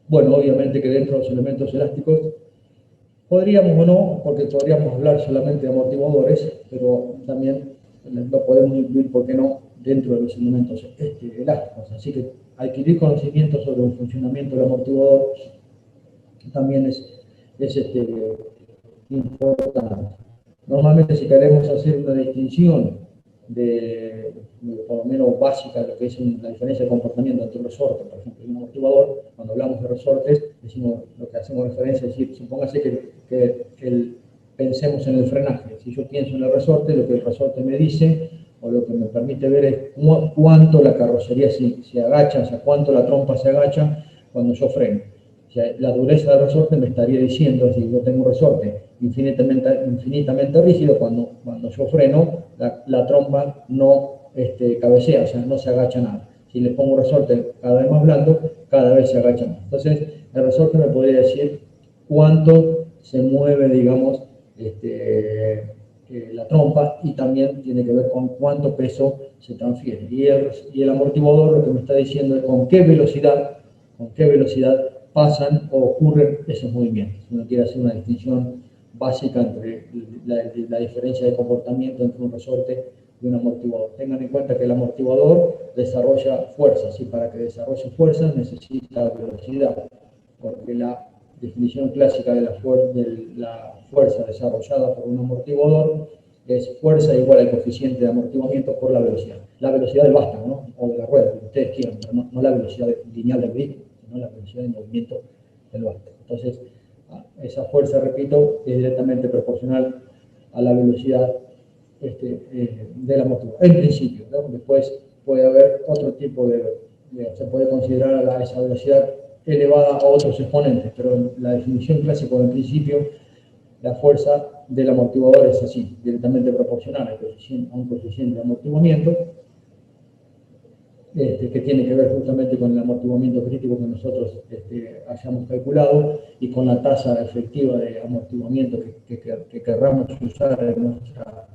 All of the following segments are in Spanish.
Bueno, obviamente que dentro de los elementos elásticos podríamos o no, porque podríamos hablar solamente de amortiguadores, pero también lo podemos incluir, ¿por qué no?, dentro de los elementos elásticos. Así que adquirir conocimiento sobre el funcionamiento del amortiguador también es importante. Normalmente, si queremos hacer una distinción por lo menos básica, de lo que es la diferencia de comportamiento entre un resorte, por ejemplo, y un amortiguador, cuando hablamos de resortes, decimos, lo que hacemos referencia es decir, supóngase que pensemos en el frenaje. Si yo pienso en el resorte, lo que el resorte me dice, o lo que me permite ver es cuánto la carrocería se agacha, o sea, cuánto la trompa se agacha cuando yo freno. O sea, la dureza del resorte me estaría diciendo, si yo tengo un resorte infinitamente rígido, cuando yo freno, la trompa no cabecea, o sea, no se agacha nada. Si le pongo un resorte cada vez más blando, cada vez se agacha más. Entonces, el resorte me podría decir cuánto se mueve, digamos, la trompa, y también tiene que ver con cuánto peso se transfiere. Y el amortiguador lo que me está diciendo es con qué velocidad pasan o ocurren esos movimientos. Uno quiere hacer una distinción básica entre la diferencia de comportamiento entre un resorte y un amortiguador. Tengan en cuenta que el amortiguador desarrolla fuerzas, y para que desarrolle fuerzas necesita velocidad, porque la definición clásica de la fuerza desarrollada por un amortiguador es fuerza igual al coeficiente de amortiguamiento por la velocidad. La velocidad del vástago, ¿no?, o de la rueda, que ustedes quieran, pero no la velocidad lineal del vehículo, sino la velocidad de movimiento del vástago. Entonces, esa fuerza, repito, es directamente proporcional a la velocidad del amortiguador, en principio, ¿no? Después puede haber otro tipo se puede considerar esa velocidad elevada a otros exponentes, pero la definición clásica del principio, la fuerza del amortiguador es así, directamente proporcional a un coeficiente de amortiguamiento, que tiene que ver justamente con el amortiguamiento crítico que nosotros hayamos calculado, y con la tasa efectiva de amortiguamiento que querramos usar en nuestra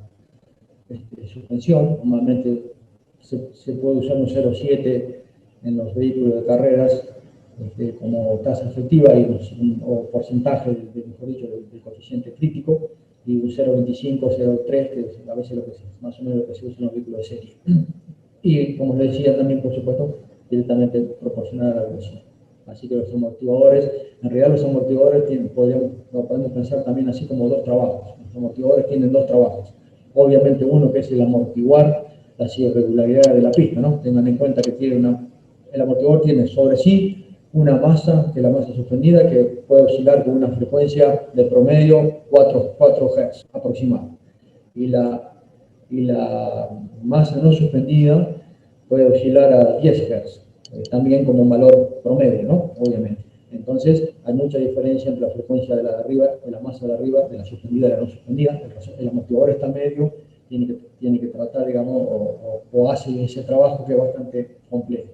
suspensión. Normalmente se puede usar un 0,7 en los vehículos de carreras como tasa efectiva, o porcentaje, mejor dicho, del coeficiente crítico, y un 0,25, 0,3, que es a veces más o menos lo que se usa en los vehículos de serie. Y, como les decía, también, por supuesto, directamente proporcional a la velocidad. Así que los amortiguadores, en realidad los amortiguadores lo podemos pensar también así como dos trabajos. Los amortiguadores tienen dos trabajos. Obviamente uno que es el amortiguar las irregularidades de la pista, ¿no? Tengan en cuenta que el amortiguador tiene sobre sí una masa, que es la masa suspendida, que puede oscilar con una frecuencia de promedio 4 Hz aproximado. Y la masa no suspendida puede oscilar a 10 Hz, también como un valor promedio, ¿no?, obviamente. Entonces, hay mucha diferencia entre la frecuencia de la de arriba, de la masa de arriba, de la suspendida y de la no suspendida. El amortiguador está medio, tiene que tratar, digamos, o hace ese trabajo que es bastante complejo.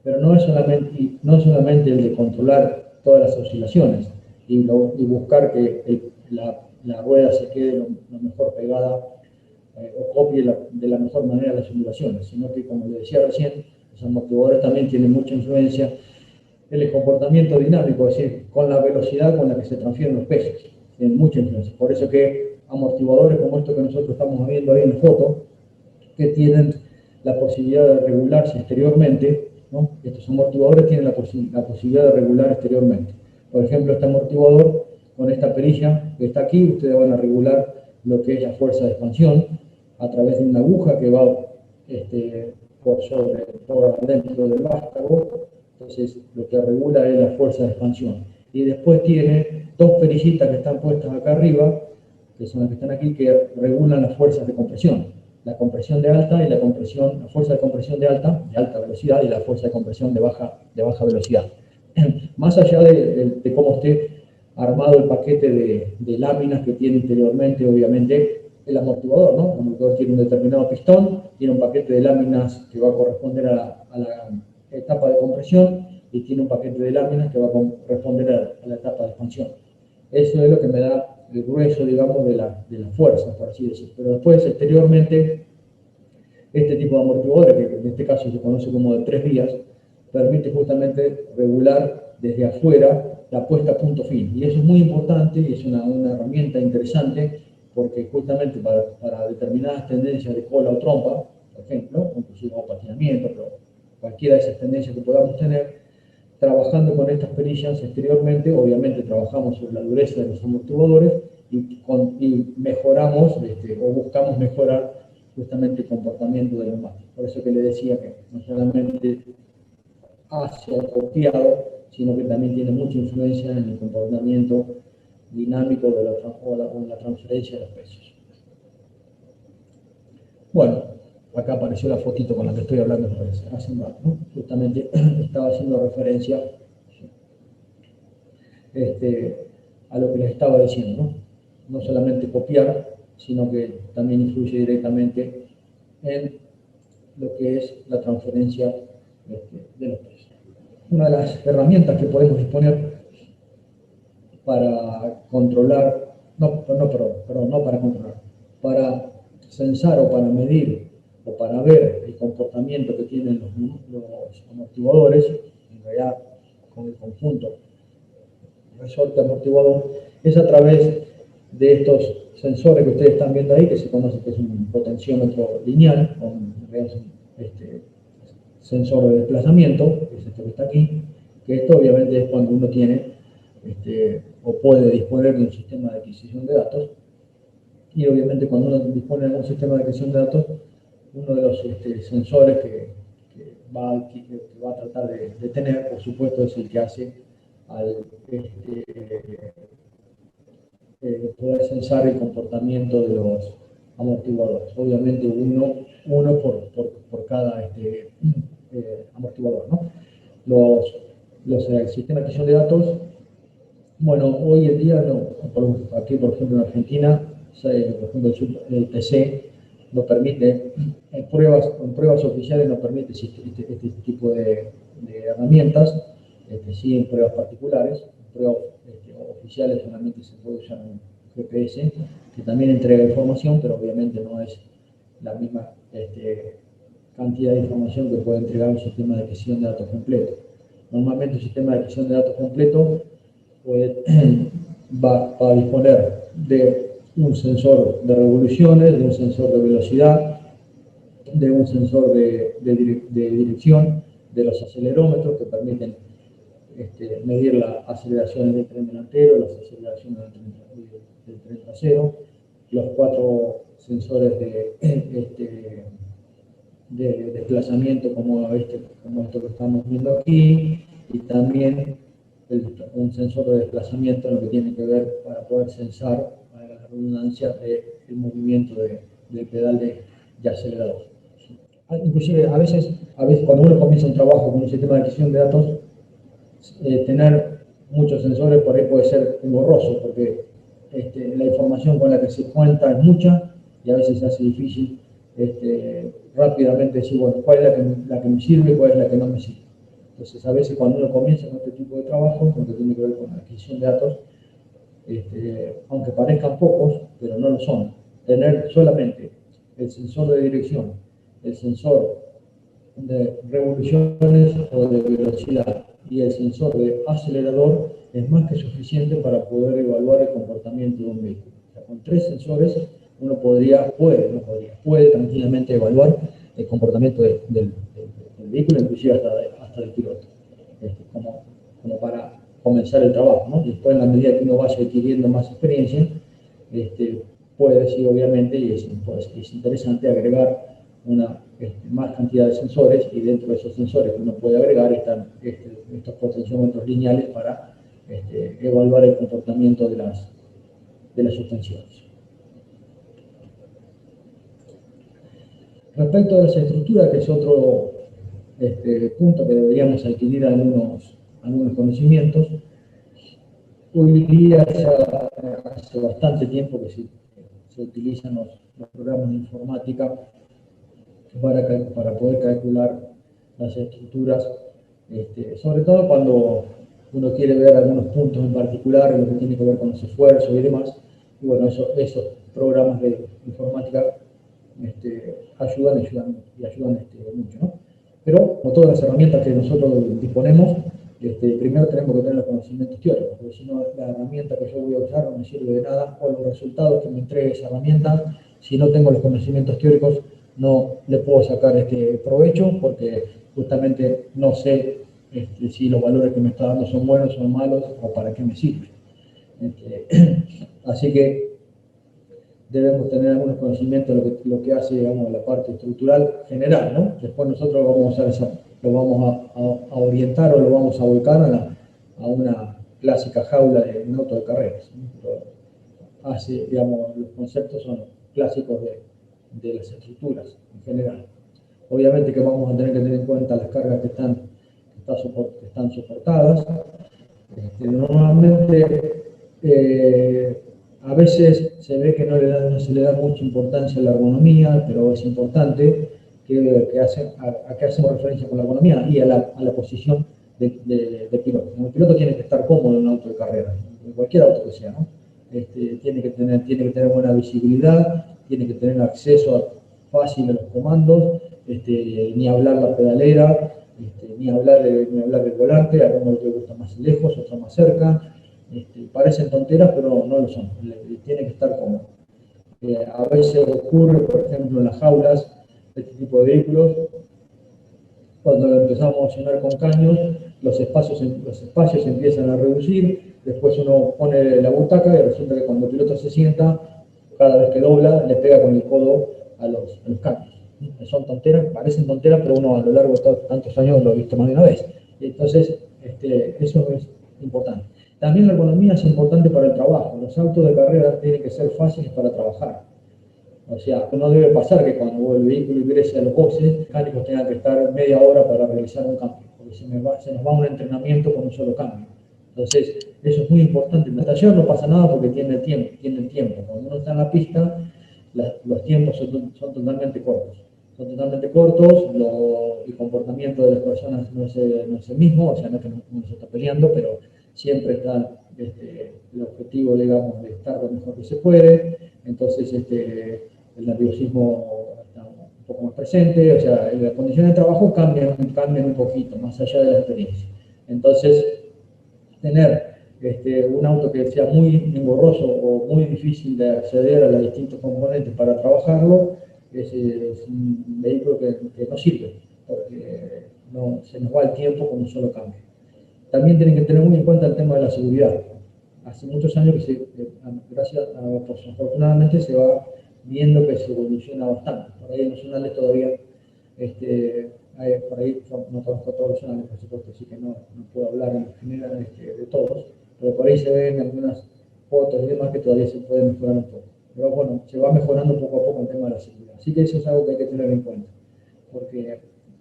Pero no es solamente el de controlar todas las oscilaciones y buscar que la rueda se quede lo mejor pegada, o copie de la mejor manera las ondulaciones, sino que, como les decía recién, los amortiguadores también tienen mucha influencia en el comportamiento dinámico, es decir, con la velocidad con la que se transfieren los pesos. Tienen mucha influencia. Por eso que amortiguadores como estos que nosotros estamos viendo ahí en la foto, que tienen la posibilidad de regularse exteriormente, ¿no? Estos amortiguadores tienen la posibilidad de regular exteriormente. Por ejemplo, este amortiguador, con esta perilla que está aquí, ustedes van a regular lo que es la fuerza de expansión a través de una aguja que va por dentro del vástago. Entonces, lo que regula es la fuerza de expansión. Y después tiene dos perillitas que están puestas acá arriba, que son las que están aquí, que regulan las fuerzas de compresión. La compresión de alta y la fuerza de compresión de alta velocidad, y la fuerza de compresión de baja velocidad. Más allá de cómo esté armado el paquete de láminas que tiene interiormente, obviamente, el amortiguador, ¿no? El amortiguador tiene un determinado pistón, tiene un paquete de láminas que va a corresponder a la etapa de compresión, y tiene un paquete de láminas que va a corresponder a la etapa de expansión. Eso es lo que me da el grueso, digamos, de la fuerza, por así decirlo. Pero después, exteriormente, este tipo de amortiguadores, que en este caso se conoce como de 3 vías, permite justamente regular desde afuera la puesta a punto fin. Y eso es muy importante y es una herramienta interesante porque justamente para determinadas tendencias de cola o trompa, por ejemplo, inclusive o patinamiento, pero cualquiera de esas tendencias que podamos tener, trabajando con estas perillas exteriormente, obviamente trabajamos sobre la dureza de los amortiguadores y mejoramos o buscamos mejorar justamente el comportamiento del neumático. Por eso que le decía que no solamente hace o copiado, sino que también tiene mucha influencia en el comportamiento dinámico de la transferencia de los pesos. Bueno, acá apareció la fotito con la que estoy hablando hace un rato, ¿no? Justamente estaba haciendo referencia a lo que les estaba diciendo, ¿no? No solamente copiar, sino que también influye directamente en lo que es la transferencia de los pesos. Una de las herramientas que podemos disponer para controlar, no para controlar, para censar o para medir o para ver el comportamiento que tienen los amortiguadores, en realidad con el conjunto resorte amortiguador, es a través de estos sensores que ustedes están viendo ahí, que se conoce que es un potenciómetro lineal, un sensor de desplazamiento, que es este que está aquí, que esto obviamente es cuando uno tiene o puede disponer de un sistema de adquisición de datos, y obviamente cuando uno dispone de un sistema de adquisición de datos, uno de los sensores que va a tratar de tener, por supuesto, es el que hace al poder censar el comportamiento de los amortiguadores. Obviamente uno por cada amortiguador, ¿no? Los sistemas de adquisición de datos, bueno, hoy en día, aquí por ejemplo en Argentina, por ejemplo el TC no permite, en pruebas oficiales no permite este tipo de herramientas, sí en pruebas particulares, en pruebas oficiales solamente se puede usar un GPS, que también entrega información, pero obviamente no es la misma cantidad de información que puede entregar un sistema de adquisición de datos completo. Normalmente un sistema de adquisición de datos completo va a disponer de un sensor de revoluciones, de un sensor de velocidad, de un sensor de dirección, de los acelerómetros que permiten medir las aceleraciones del tren delantero, las aceleraciones del tren trasero, los 4 sensores de desplazamiento como esto que estamos viendo aquí, y también un sensor de desplazamiento en lo que tiene que ver para poder censar, para la redundancia, el movimiento del pedal de acelerador. Inclusive a veces cuando uno comienza un trabajo con un sistema de adquisición de datos, tener muchos sensores por ahí puede ser engorroso, porque la información con la que se cuenta es mucha y a veces se hace difícil rápidamente decir, bueno, cuál es la que me sirve y cuál es la que no me sirve. Entonces, a veces cuando uno comienza con este tipo de trabajo, con lo que tiene que ver con la adquisición de datos, aunque parezcan pocos, pero no lo son, tener solamente el sensor de dirección, el sensor de revoluciones o de velocidad y el sensor de acelerador es más que suficiente para poder evaluar el comportamiento de un vehículo. O sea, con 3 sensores uno puede tranquilamente evaluar el comportamiento del vehículo, inclusive hasta del piloto, como para comenzar el trabajo, ¿no? Y después, en la medida que uno vaya adquiriendo más experiencia, puede decir, obviamente, y es interesante agregar una más cantidad de sensores, y dentro de esos sensores que uno puede agregar están estos potenciómetros lineales para evaluar el comportamiento de las suspensiones. Respecto a las estructuras, que es otro punto que deberíamos adquirir algunos conocimientos, hoy día ya hace bastante tiempo que se utilizan los programas de informática para poder calcular las estructuras, sobre todo cuando uno quiere ver algunos puntos en particular, lo que tiene que ver con los esfuerzos y demás. Y bueno, esos programas de informática ayudan mucho, ¿no? Pero como todas las herramientas que nosotros disponemos, primero tenemos que tener los conocimientos teóricos, porque si no, la herramienta que yo voy a usar no me sirve de nada, o los resultados que me entregue esa herramienta, si no tengo los conocimientos teóricos, no le puedo sacar provecho, porque justamente no sé si los valores que me está dando son buenos, son malos, o para qué me sirven. Así que debemos tener algunos conocimientos de lo que hace, digamos, la parte estructural general, ¿no? Después nosotros vamos a usar lo vamos a orientar o lo vamos a volcar a una clásica jaula de un auto de carreras, ¿no? Digamos, los conceptos son clásicos de las estructuras en general. Obviamente que vamos a tener que tener en cuenta las cargas que están soportadas. Normalmente, a veces se ve que no se le da mucha importancia a la ergonomía, pero es importante a qué hacemos referencia con la ergonomía y a la posición de piloto. El piloto tiene que estar cómodo en un auto de carrera, en cualquier auto que sea, ¿no? Tiene que tener buena visibilidad, tiene que tener acceso fácil a los comandos, ni hablar la pedalera, ni hablar del volante, a algunos les gusta más lejos, otros más cerca. Parecen tonteras, pero no lo son, tiene que estar cómodo. A veces ocurre, por ejemplo, en las jaulas de este tipo de vehículos, cuando empezamos a llenar con caños, los espacios empiezan a reducir, después uno pone la butaca y resulta que cuando el piloto se sienta, cada vez que dobla, le pega con el codo a los caños. Son tonteras, parecen tonteras, pero uno a lo largo de tantos años lo ha visto más de una vez. Entonces, eso es importante. También la ergonomía es importante para el trabajo. Los autos de carrera tienen que ser fáciles para trabajar. O sea, no debe pasar que cuando el vehículo ingrese a los boxes, los mecánicos tengan que estar media hora para realizar un cambio, porque se nos va un entrenamiento con un solo cambio. Entonces, eso es muy importante. En el taller no pasa nada porque tiene el tiempo. Cuando uno está en la pista, los tiempos son totalmente cortos. Son totalmente cortos, el comportamiento de las personas no es el mismo, o sea, no es que uno se está peleando, pero siempre está el objetivo, digamos, de estar lo mejor que se puede. Entonces, el nerviosismo está un poco más presente, o sea, las condiciones de trabajo cambian un poquito, más allá de la experiencia. Entonces, tener un auto que sea muy engorroso o muy difícil de acceder a los distintos componentes para trabajarlo, es un vehículo que no sirve, porque se nos va el tiempo con un solo cambio. También tienen que tener muy en cuenta el tema de la seguridad. Hace muchos años que afortunadamente se va viendo que se evoluciona bastante. Por ahí en los zonales todavía, por ahí no conozco todos los zonales, por supuesto, así que no puedo hablar en general de todos, pero por ahí se ven algunas fotos y demás que todavía se pueden mejorar un poco. Pero bueno, se va mejorando poco a poco el tema de la seguridad. Así que eso es algo que hay que tener en cuenta. Porque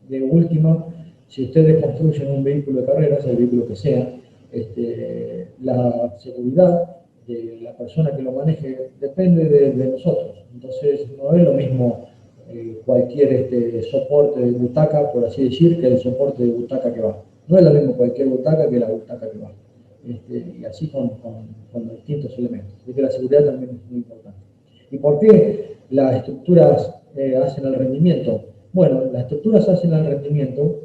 de última, si ustedes construyen un vehículo de carreras, el vehículo que sea, la seguridad de la persona que lo maneje depende de nosotros. Entonces, no es lo mismo cualquier soporte de butaca, por así decir, que el soporte de butaca que va. No es lo mismo cualquier butaca que la butaca que va. Y así con los distintos elementos. Así que la seguridad también es muy importante. ¿Y por qué las estructuras hacen el rendimiento? Bueno, las estructuras hacen el rendimiento,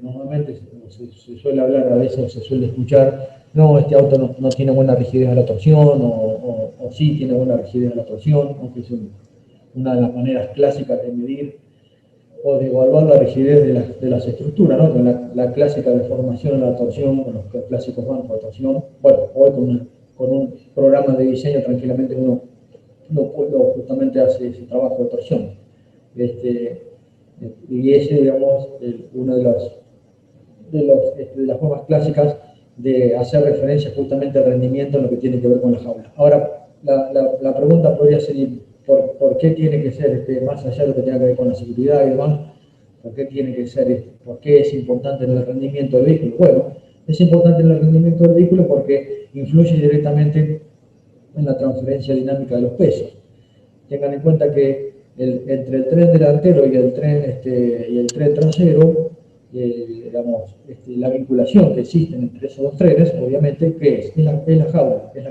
normalmente se suele hablar, a veces se suele escuchar, no, este auto no tiene buena rigidez a la torsión, o sí tiene buena rigidez a la torsión, aunque es una de las maneras clásicas de medir o de evaluar la rigidez de las estructuras, ¿no? Con la clásica deformación a la torsión, con los clásicos bancos de torsión. Bueno, hoy con un programa de diseño tranquilamente uno justamente hace ese trabajo de torsión. Y ese, digamos, una de las formas clásicas de hacer referencia justamente al rendimiento en lo que tiene que ver con la jaula. Ahora, la pregunta podría ser, ¿por qué tiene que ser, más allá de lo que tenga que ver con la seguridad y demás, por qué tiene que ser, por qué es importante en el rendimiento del vehículo? Bueno, es importante en el rendimiento del vehículo porque influye directamente en la transferencia dinámica de los pesos. Tengan en cuenta que entre el tren delantero y el tren trasero, digamos, la vinculación que existe entre esos dos trenes, obviamente, ¿qué es? Es la jaula, es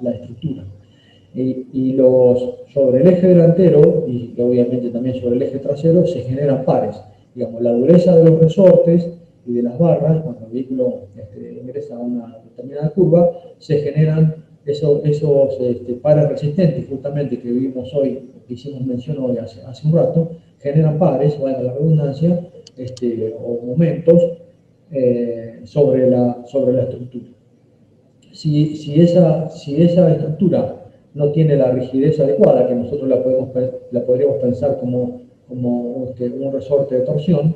la estructura. Y sobre el eje delantero, y obviamente también sobre el eje trasero, se generan pares. Digamos, la dureza de los resortes de las barras, cuando el vehículo ingresa a una determinada curva, se generan esos pares resistentes, justamente que vimos hoy, que hicimos mención hoy hace un rato, generan pares, valga la redundancia, o momentos sobre la estructura. Si esa estructura no tiene la rigidez adecuada, que nosotros la podríamos pensar como un resorte de torsión,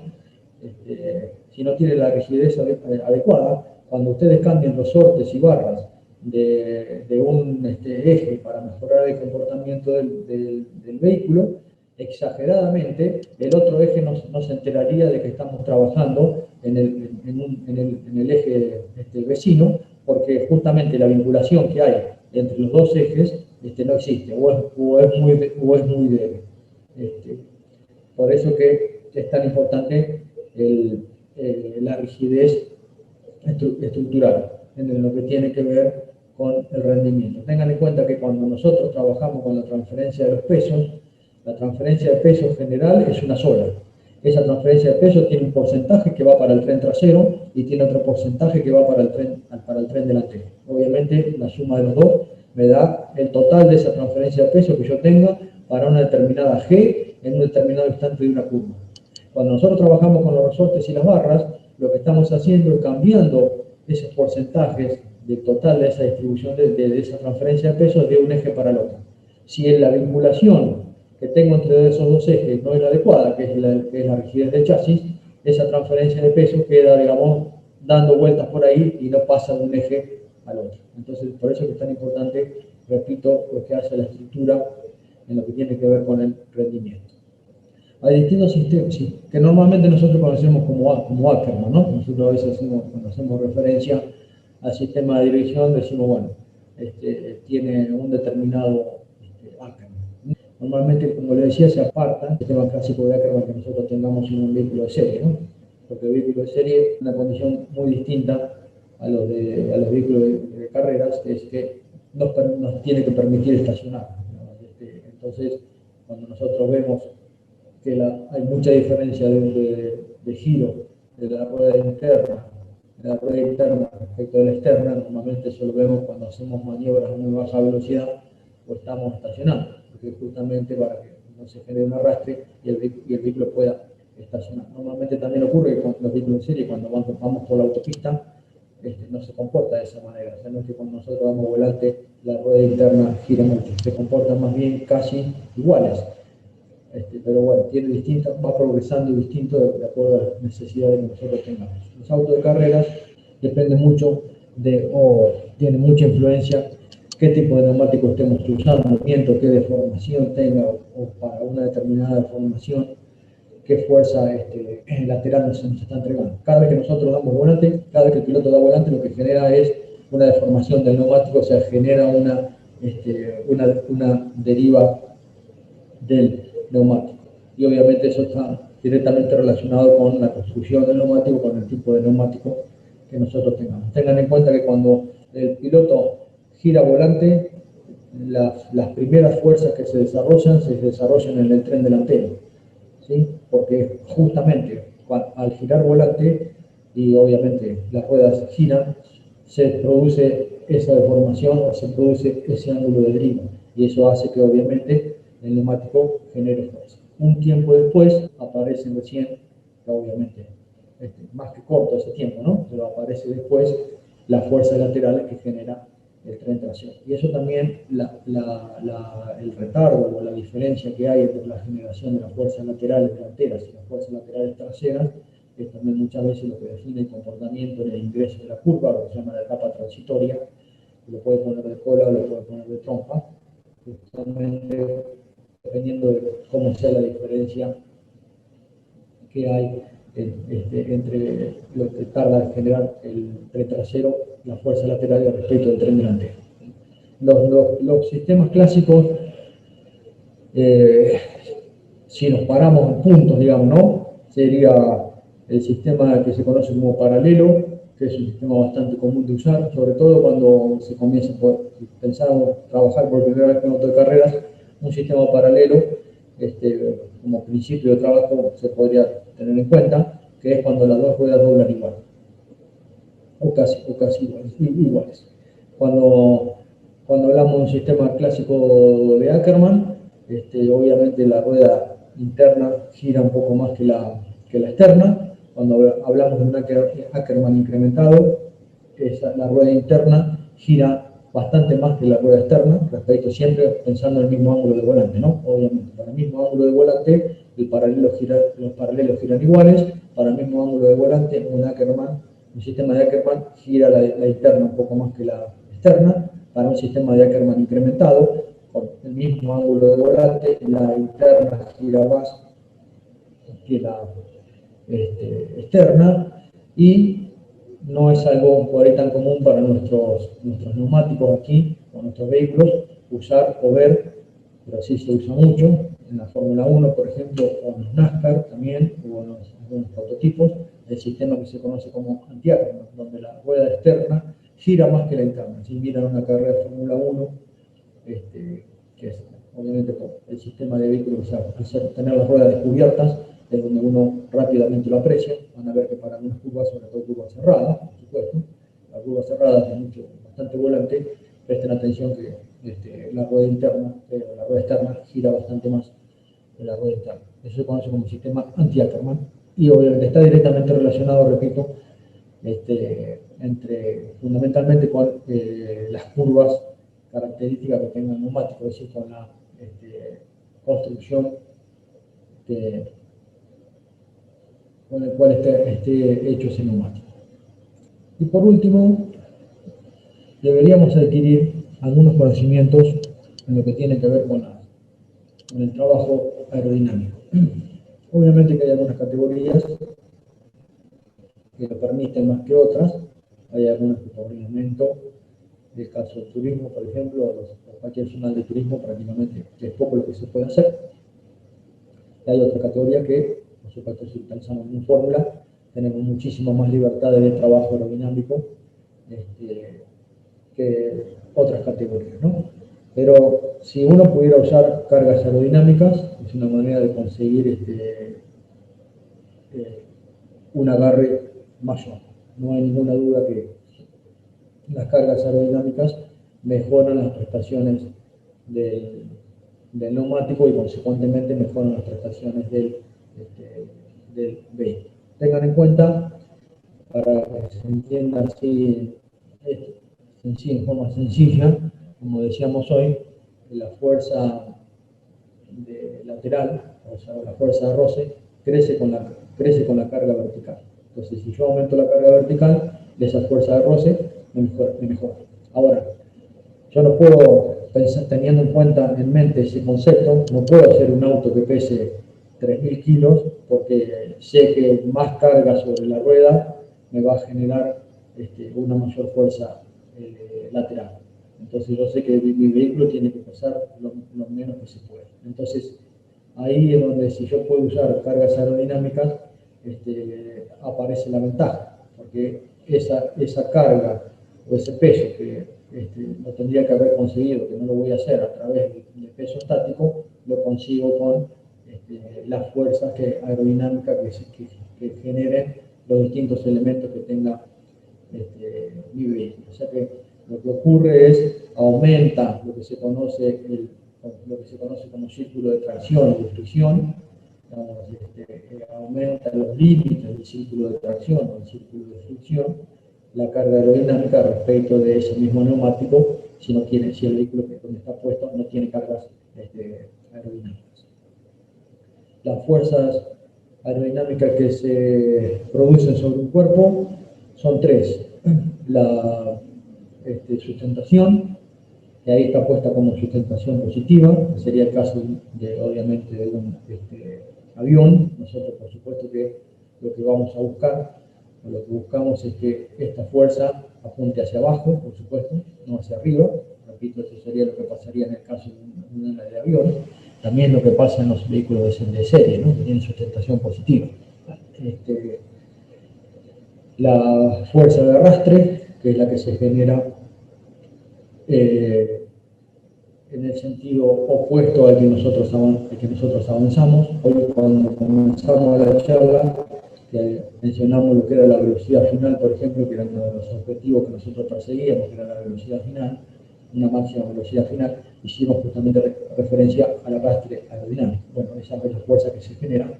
si no tiene la rigidez adecuada, cuando ustedes cambian resortes y barras de un eje para mejorar el comportamiento del vehículo, exageradamente el otro eje no se enteraría de que estamos trabajando en el eje vecino, porque justamente la vinculación que hay entre los dos ejes no existe, o es muy débil. Por eso que es tan importante la rigidez estructural en lo que tiene que ver con el rendimiento. Tengan en cuenta que cuando nosotros trabajamos con la transferencia de los pesos, la transferencia de pesos general es una sola. Esa transferencia de pesos tiene un porcentaje que va para el tren trasero y tiene otro porcentaje que va para el tren delantero. Obviamente la suma de los dos me da el total de esa transferencia de pesos que yo tenga para una determinada G en un determinado instante de una curva. Cuando nosotros trabajamos con los resortes y las barras, lo que estamos haciendo es cambiando esos porcentajes del total de esa distribución de esa transferencia de pesos de un eje para el otro. Si en la vinculación que tengo entre esos dos ejes no es la adecuada, que es la rigidez del chasis, esa transferencia de peso queda, digamos, dando vueltas por ahí y no pasa de un eje al otro. Entonces, por eso es tan importante, repito, lo que hace la estructura en lo que tiene que ver con el rendimiento. Hay distintos sistemas que normalmente nosotros conocemos como Ackermann, ¿no? Nosotros a veces cuando hacemos referencia al sistema de dirección decimos, bueno, tiene un determinado Ackermann. Normalmente, como le decía, se aparta el sistema clásico de Ackermann que nosotros tengamos en un vehículo de serie, ¿no? Porque el vehículo de serie es una condición muy distinta a los vehículos de carreras, es que nos tiene que permitir estacionar, ¿no? Entonces, cuando nosotros vemos que hay mucha diferencia de giro de la rueda interna respecto de la externa. Normalmente eso lo vemos cuando hacemos maniobras a muy baja velocidad o estamos estacionando, porque justamente para que no se genere un arrastre y el vehículo pueda estacionar. Normalmente también ocurre que con los vehículos de serie, cuando vamos por la autopista, no se comporta de esa manera. O sea, no es que cuando nosotros damos volante la rueda interna gira mucho, se comportan más bien casi iguales. Pero bueno, va progresando distinto de acuerdo a las necesidades que nosotros tengamos. Los autos de carreras dependen mucho tienen mucha influencia qué tipo de neumático estemos usando, viento, qué deformación tenga, o para una determinada deformación, qué fuerza lateral nos está entregando. Cada vez que nosotros damos volante, cada vez que el piloto da volante, lo que genera es una deformación del neumático, o sea, genera una deriva del neumático. Y obviamente eso está directamente relacionado con la construcción del neumático, con el tipo de neumático que nosotros tengamos. Tengan en cuenta que cuando el piloto gira volante, las primeras fuerzas que se desarrollan en el tren delantero, ¿sí? Porque justamente al girar volante, y obviamente las ruedas giran, se produce esa deformación o se produce ese ángulo de deriva, y eso hace que obviamente el neumático genere fuerza. Un tiempo después aparecen recién, obviamente más que corto ese tiempo, ¿no? Pero aparece después las fuerzas laterales que genera el tren trasero. Y eso también, el retardo o la diferencia que hay entre la generación de las fuerzas laterales delanteras y las fuerzas laterales traseras, es también muchas veces lo que define el comportamiento en el ingreso de la curva, lo que se llama la etapa transitoria, que lo puede poner de cola o lo puede poner de trompa, justamente dependiendo de cómo sea la diferencia que hay entre lo que tarda en generar el tren trasero, la fuerza lateral respecto del tren delantero. Los sistemas clásicos, si nos paramos en puntos, digamos, ¿no? Sería el sistema que se conoce como paralelo, que es un sistema bastante común de usar, sobre todo cuando se comienza pensamos trabajar por primera vez con auto de carreras. Un sistema paralelo, como principio de trabajo, se podría tener en cuenta. que es cuando las dos ruedas doblan igual, o casi iguales. Cuando hablamos de un sistema clásico de Ackermann, obviamente la rueda interna gira un poco más que la externa. Cuando hablamos de un Ackermann incrementado, la rueda interna gira bastante más que la rueda externa, respecto siempre pensando en el mismo ángulo de volante, ¿no? Obviamente, para el mismo ángulo de volante, los paralelos giran iguales. Para el mismo ángulo de volante, un sistema de Ackermann gira la interna un poco más que la externa. Para un sistema de Ackermann incrementado, con el mismo ángulo de volante, la interna gira más que la externa, y no es algo por ahí tan común para nuestros neumáticos aquí, con nuestros vehículos, usar o ver, pero sí se usa mucho en la Fórmula 1, por ejemplo, o en los NASCAR también, o en algunos prototipos, el sistema que se conoce como anti-Ackermann, donde la rueda externa gira más que la interna. Si miran una carrera de Fórmula 1, que es obviamente el sistema de vehículos, o sea, tener las ruedas descubiertas, es donde uno rápidamente lo aprecia. Van a ver que para algunas curvas, sobre todo curvas cerradas, por supuesto, las curvas cerradas de bastante volante, presten atención que la rueda externa gira bastante más que la rueda interna. Eso se conoce como sistema anti-Ackermann, y obviamente está directamente relacionado, repito, fundamentalmente con las curvas características que tenga el neumático, es decir, con la construcción con el cual esté hecho ese neumático. Y por último, deberíamos adquirir algunos conocimientos en lo que tiene que ver con el trabajo aerodinámico. Obviamente que hay algunas categorías que lo permiten más que otras. Hay algunas que por reglamento, en el caso del turismo, por ejemplo, o cualquier zonal de turismo, prácticamente es poco lo que se puede hacer. Y hay otra categoría que, por supuesto, si pensamos en fórmula, tenemos muchísimo más libertad de trabajo aerodinámico que otras categorías, ¿no? Pero si uno pudiera usar cargas aerodinámicas, es una manera de conseguir un agarre mayor. No hay ninguna duda que las cargas aerodinámicas mejoran las prestaciones del neumático y consecuentemente mejoran las prestaciones del vehículo. Tengan en cuenta, para que se entienda así en forma sencilla, como decíamos hoy, que la fuerza lateral, o sea, la fuerza de roce, crece con la carga vertical. Entonces, si yo aumento la carga vertical, esa fuerza de roce me mejora. Ahora, yo no puedo pensar, teniendo en mente ese concepto, no puedo hacer un auto que pese 3.000 kilos, porque sé que más carga sobre la rueda me va a generar una mayor fuerza lateral. Entonces yo sé que mi vehículo tiene que pesar lo menos que se puede. Entonces ahí es donde, si yo puedo usar cargas aerodinámicas, aparece la ventaja, porque esa carga o ese peso que lo tendría que haber conseguido, que no lo voy a hacer a través de peso estático, lo consigo con las fuerzas aerodinámicas que generen los distintos elementos que tenga mi vehículo. O sea que lo que ocurre es, aumenta lo que se conoce como círculo de tracción o de fricción, aumenta los límites del círculo de tracción o del círculo de fricción, la carga aerodinámica respecto de ese mismo neumático, si el vehículo donde está puesto no tiene cargas aerodinámicas. Las fuerzas aerodinámicas que se producen sobre un cuerpo son tres. La sustentación, que ahí está puesta como sustentación positiva, que sería el caso obviamente de un avión. Nosotros, por supuesto, que lo que vamos a buscar, o lo que buscamos, es que esta fuerza apunte hacia abajo, por supuesto, no hacia arriba. Repito, eso sería lo que pasaría en el caso de una de avión. También lo que pasa en los vehículos de serie, ¿no?, que tienen sustentación positiva. La fuerza de arrastre, que es la que se genera en el sentido opuesto al que nosotros avanzamos. Hoy, cuando comenzamos la charla, que mencionamos lo que era la velocidad final, por ejemplo, que era uno de los objetivos que nosotros perseguíamos, que era la velocidad final, una máxima velocidad final, hicimos justamente referencia al arrastre aerodinámico. Bueno, esa es la fuerza que se genera,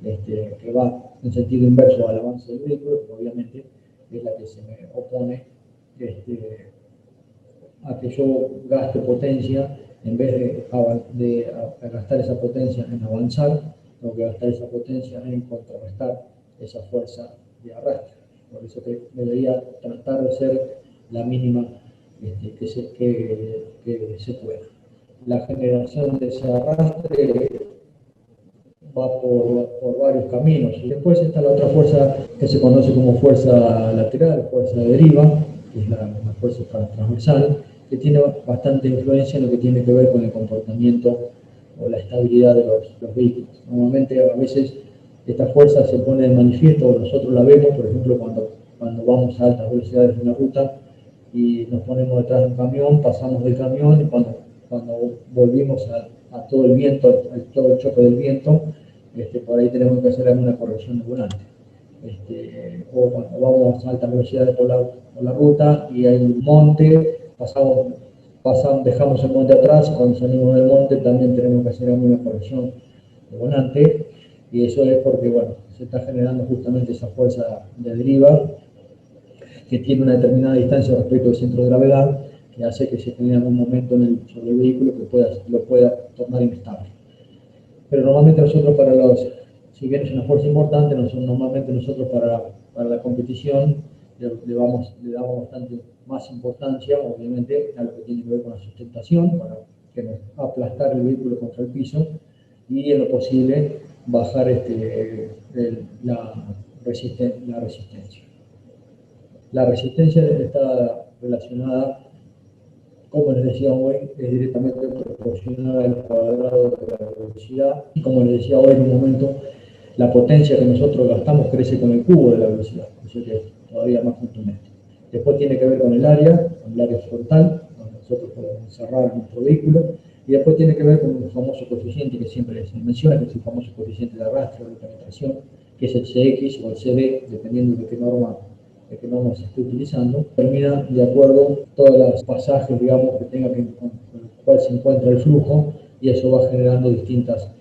que va en sentido inverso al avance del vehículo, pero obviamente es la que se me opone a que yo gaste potencia, en vez de gastar esa potencia en avanzar, tengo que gastar esa potencia en contrarrestar esa fuerza de arrastre. Por eso que debería tratar de ser la mínima que se pueda. La generación de ese arrastre va por varios caminos. Y después está la otra fuerza que se conoce como fuerza lateral, fuerza de deriva, que es la fuerza transversal, que tiene bastante influencia en lo que tiene que ver con el comportamiento o la estabilidad de los vehículos. Normalmente a veces esta fuerza se pone de manifiesto, o nosotros la vemos, por ejemplo, cuando vamos a altas velocidades en una ruta y nos ponemos detrás de un camión, pasamos del camión y cuando volvimos a todo el viento, todo el choque del viento, por ahí tenemos que hacer alguna corrección de volante. O cuando vamos a altas velocidades por la ruta y hay un monte, dejamos el monte atrás, cuando salimos del monte también tenemos que hacer alguna corrección de volante, y eso es porque, bueno, se está generando justamente esa fuerza de deriva que tiene una determinada distancia respecto al centro de gravedad, que hace que se genere algún momento sobre el vehículo que lo pueda tornar inestable. Pero normalmente nosotros si bien es una fuerza importante, normalmente nosotros para la competición le damos bastante más importancia, obviamente, a lo que tiene que ver con la sustentación, para que nos aplastar el vehículo contra el piso y en lo posible bajar la resistencia. La resistencia está relacionada, como les decía hoy, es directamente proporcional al cuadrado de la velocidad. Y como les decía hoy en un momento, la potencia que nosotros gastamos crece con el cubo de la velocidad, eso que es todavía más contundente. Después tiene que ver con el área frontal, donde nosotros podemos cerrar nuestro vehículo, y después tiene que ver con un famoso coeficiente que siempre se menciona, que es el famoso coeficiente de arrastre o de penetración, que es el CX o el CD, dependiendo de qué norma se esté utilizando. Termina de acuerdo todos los pasajes, digamos, que tenga con el cual se encuentra el flujo, y eso va generando distintas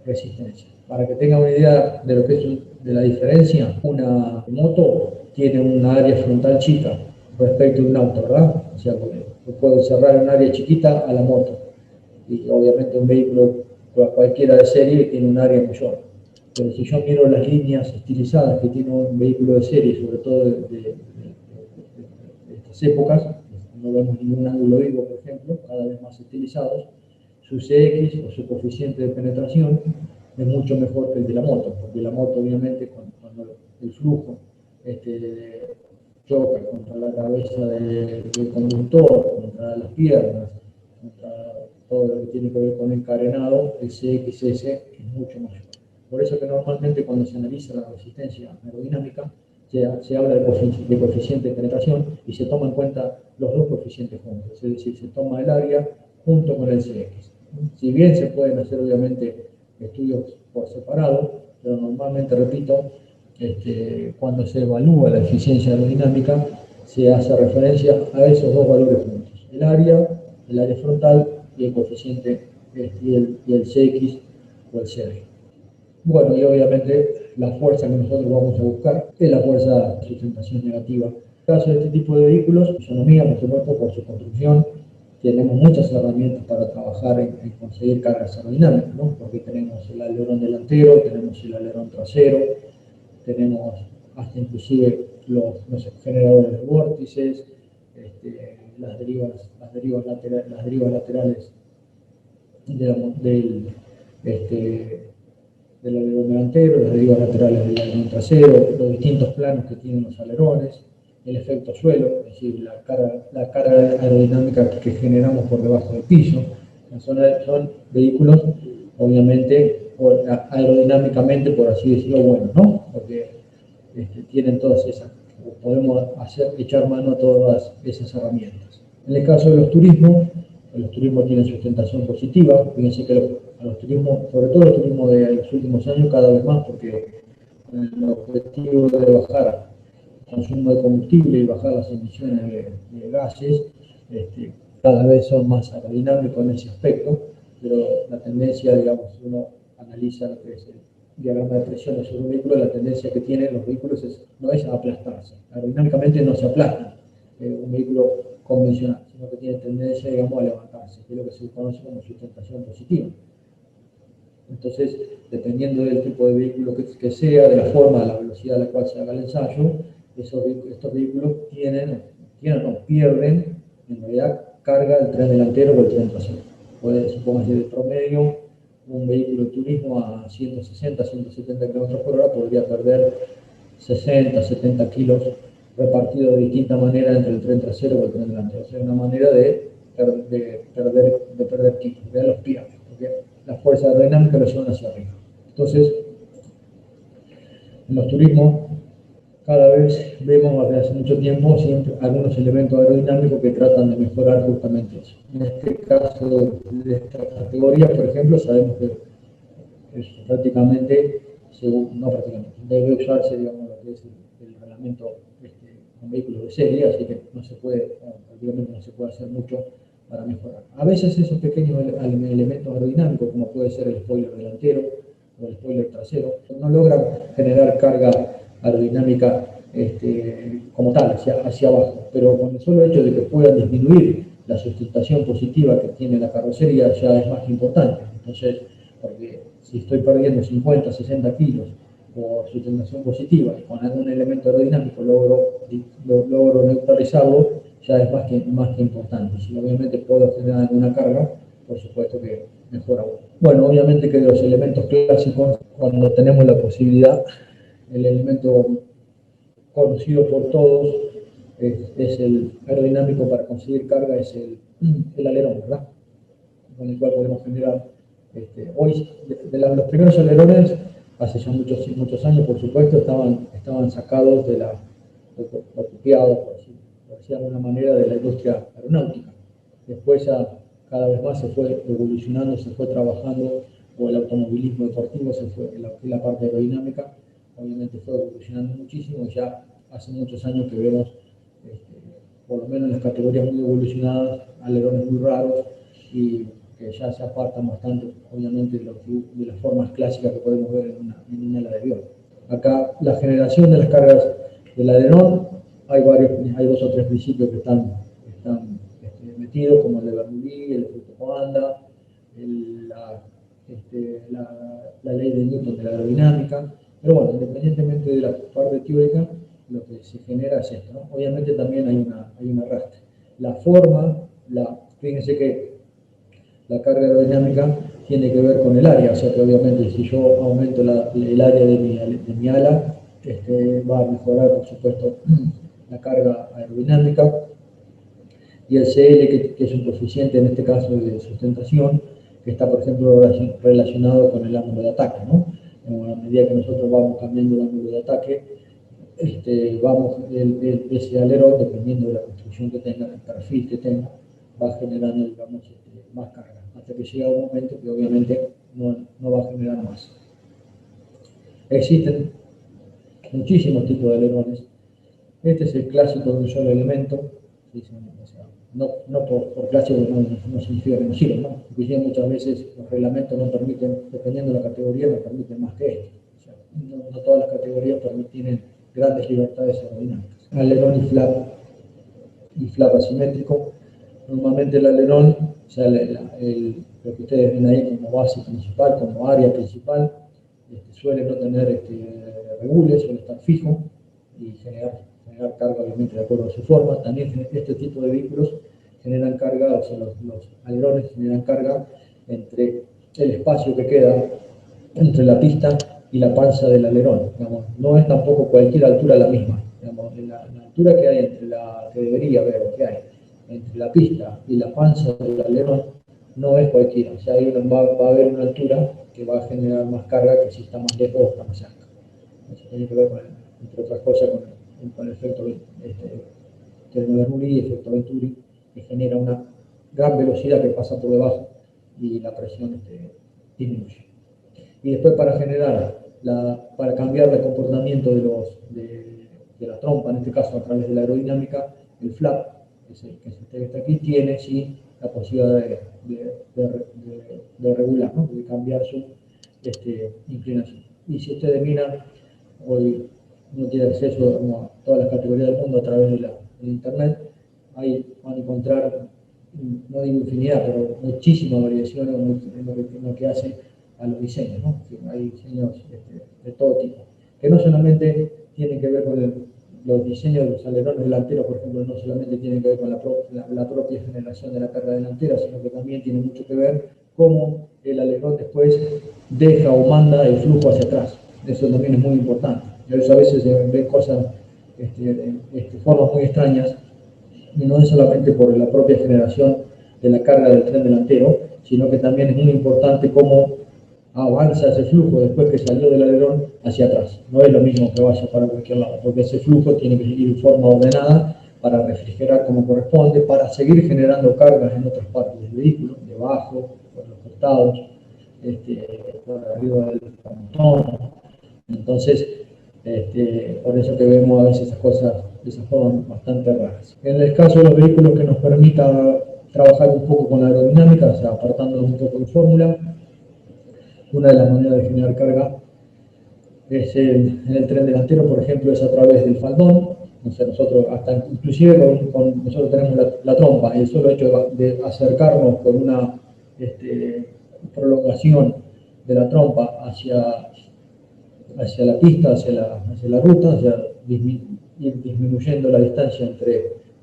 resistencias. Para que tengan una idea de lo que es de la diferencia, una moto tiene una área frontal chica respecto de un auto, ¿verdad? O sea, yo puedo cerrar un área chiquita a la moto, y obviamente un vehículo cualquiera de serie tiene un área mayor. Pero si yo miro las líneas estilizadas que tiene un vehículo de serie, sobre todo de estas épocas, no vemos ningún ángulo vivo, por ejemplo, cada vez más estilizados, su CX o su coeficiente de penetración es mucho mejor que el de la moto, porque la moto obviamente cuando el flujo choca contra la cabeza del conductor, contra las piernas, contra todo lo que tiene que ver con el carenado, el CXS es mucho mayor. Por eso que normalmente cuando se analiza la resistencia aerodinámica, se habla de coeficiente de penetración y se toma en cuenta los dos coeficientes juntos, es decir, se toma el área junto con el CX. Si bien se pueden hacer obviamente estudios por separado, pero normalmente, repito, cuando se evalúa la eficiencia aerodinámica, se hace referencia a esos dos valores juntos, el área frontal y el coeficiente y el CX o el CD. Bueno, y obviamente la fuerza que nosotros vamos a buscar es la fuerza de sustentación negativa. En el caso de este tipo de vehículos, autonomía, por supuesto, por su construcción, tenemos muchas herramientas para trabajar en conseguir cargas aerodinámicas, ¿no? Porque tenemos el alerón delantero, tenemos el alerón trasero, tenemos hasta inclusive los generadores de vórtices, las derivas laterales del alerón delantero, las derivas laterales del alerón trasero, los distintos planos que tienen los alerones, el efecto suelo, es decir, la carga aerodinámica que generamos por debajo del piso. Son vehículos, obviamente, aerodinámicamente, por así decirlo, buenos, ¿no? Porque tienen todas esas, podemos echar mano a todas esas herramientas. En el caso de los turismos tienen sustentación positiva. Fíjense que a los turismos, sobre todo los turismos de los últimos años, cada vez más, porque con el objetivo de bajar el consumo de combustible y bajar las emisiones de gases, cada vez son más aerodinámicos en ese aspecto, pero la tendencia, digamos, si uno analiza lo que es el diagrama de presiones sobre un vehículo, la tendencia que tienen los vehículos no es aplastarse. Aerodinámicamente no se aplastan un vehículo convencional, sino que tiene tendencia, digamos, a levantarse, que es lo que se conoce como sustentación positiva. Entonces, dependiendo del tipo de vehículo que sea, de la forma, de la velocidad a la cual se haga el ensayo, estos vehículos pierden en realidad carga del tren delantero o el tren trasero. Puede, supóngase, de promedio, un vehículo de turismo a 160, 170 km por hora podría perder 60, 70 kilos repartidos de distinta manera entre el tren trasero o el tren delantero. O sea, una manera de perder kilos, de los pierdes, porque la fuerza aerodinámica lo llevan hacia arriba. Entonces, en los turismos, cada vez vemos desde hace mucho tiempo siempre algunos elementos aerodinámicos que tratan de mejorar justamente eso. En este caso de esta categoría, por ejemplo, sabemos que es prácticamente, debe usarse, digamos, lo que es el reglamento con vehículos de serie, así que obviamente no se puede hacer mucho para mejorar. A veces esos pequeños elementos aerodinámicos, como puede ser el spoiler delantero o el spoiler trasero, no logran generar carga aerodinámica como tal, hacia abajo, pero con el solo hecho de que puedan disminuir la sustentación positiva que tiene la carrocería ya es más que importante. Entonces, porque si estoy perdiendo 50, 60 kilos por sustentación positiva y con algún elemento aerodinámico logro neutralizarlo, ya es más que importante. Si obviamente puedo generar alguna carga, por supuesto que mejora. Bueno, obviamente que de los elementos clásicos, cuando tenemos la posibilidad, el elemento conocido por todos es el aerodinámico para conseguir carga, es el alerón, ¿verdad? Con el cual podemos generar. Hoy, los primeros alerones, hace ya muchos años, por supuesto, estaban sacados o copiados, por decir de alguna manera, de la industria aeronáutica. Después ya cada vez más se fue evolucionando, se fue trabajando, o el automovilismo deportivo, la parte aerodinámica, obviamente fue evolucionando muchísimo, y ya hace muchos años que vemos, por lo menos en las categorías muy evolucionadas, alerones muy raros, y que ya se apartan bastante, obviamente, de las formas clásicas que podemos ver en una ala de avión. Acá, la generación de las cargas del alerón, hay dos o tres principios que están metidos, como el de Bernoulli, el efecto Coanda, la ley de Newton de la aerodinámica, pero bueno, independientemente de la parte teórica, lo que se genera es esto, ¿no? Obviamente también hay un arrastre. La forma, fíjense que la carga aerodinámica tiene que ver con el área, o sea que obviamente si yo aumento el área de mi ala, va a mejorar, por supuesto, la carga aerodinámica, y el CL, que es un coeficiente en este caso de sustentación, que está, por ejemplo, relacionado con el ángulo de ataque, ¿no? A medida que nosotros vamos cambiando el ángulo de ataque, ese alerón, dependiendo de la construcción que tenga, el perfil que tenga, va generando, digamos, más carga, hasta que llega un momento que obviamente no va a generar más. Existen muchísimos tipos de alerones. Este es el clásico de un solo elemento, no por clásico no significa que no sirva, ¿no? Inclusive muchas veces los reglamentos no permiten, dependiendo de la categoría, no permiten más que esto. O sea, no todas las categorías tienen grandes libertades aerodinámicas. Alerón y flap asimétrico. Normalmente el alerón, o sea, lo que ustedes ven ahí como base principal, como área principal, suele no tener regules, suele estar fijo y generar carga obviamente de acuerdo a su forma. También este tipo de vehículos generan carga, o sea, los alerones generan carga entre el espacio que queda entre la pista y la panza del alerón. Digamos, no es tampoco cualquier altura la misma. Digamos, la altura que hay entre que debería haber o que hay entre la pista y la panza del alerón no es cualquiera. O sea, ahí va a haber una altura que va a generar más carga que si está más lejos o está más cerca. Eso tiene que ver, entre otras cosas, con el efecto Bernoulli y efecto Venturi, que genera una gran velocidad que pasa por debajo y la presión disminuye. Y después, para generar para cambiar el comportamiento de la trompa, en este caso a través de la aerodinámica, el flap, que es este que está aquí, tiene sí la posibilidad de regular, ¿no? De cambiar su inclinación. Y si ustedes miran, hoy uno tiene acceso a todas las categorías del mundo a través de internet, ahí van a encontrar, no digo infinidad, pero muchísima variación en lo que hace a los diseños, ¿no? Hay diseños de todo tipo, que no solamente tienen que ver con los diseños de los alerones delanteros, por ejemplo, no solamente tienen que ver con la propia generación de la carga delantera, sino que también tiene mucho que ver cómo el alerón después deja o manda el flujo hacia atrás. Eso también es muy importante. Y a veces se ven cosas, formas muy extrañas, y no es solamente por la propia generación de la carga del tren delantero, sino que también es muy importante cómo avanza ese flujo después que salió del alerón hacia atrás. No es lo mismo que vaya para cualquier lado, porque ese flujo tiene que ir en forma ordenada para refrigerar como corresponde, para seguir generando cargas en otras partes del vehículo, debajo, por los costados, por arriba del motor. Entonces, por eso que vemos a veces esas cosas de esas formas bastante raras. En el caso de los vehículos que nos permita trabajar un poco con la aerodinámica, o sea, apartándonos un poco de fórmula, una de las maneras de generar carga es en el tren delantero, por ejemplo, es a través del faldón. O sea, nosotros, hasta inclusive nosotros tenemos la trompa, el solo hecho de acercarnos con una prolongación de la trompa hacia la pista, hacia la ruta, o sea, ir disminuyendo la distancia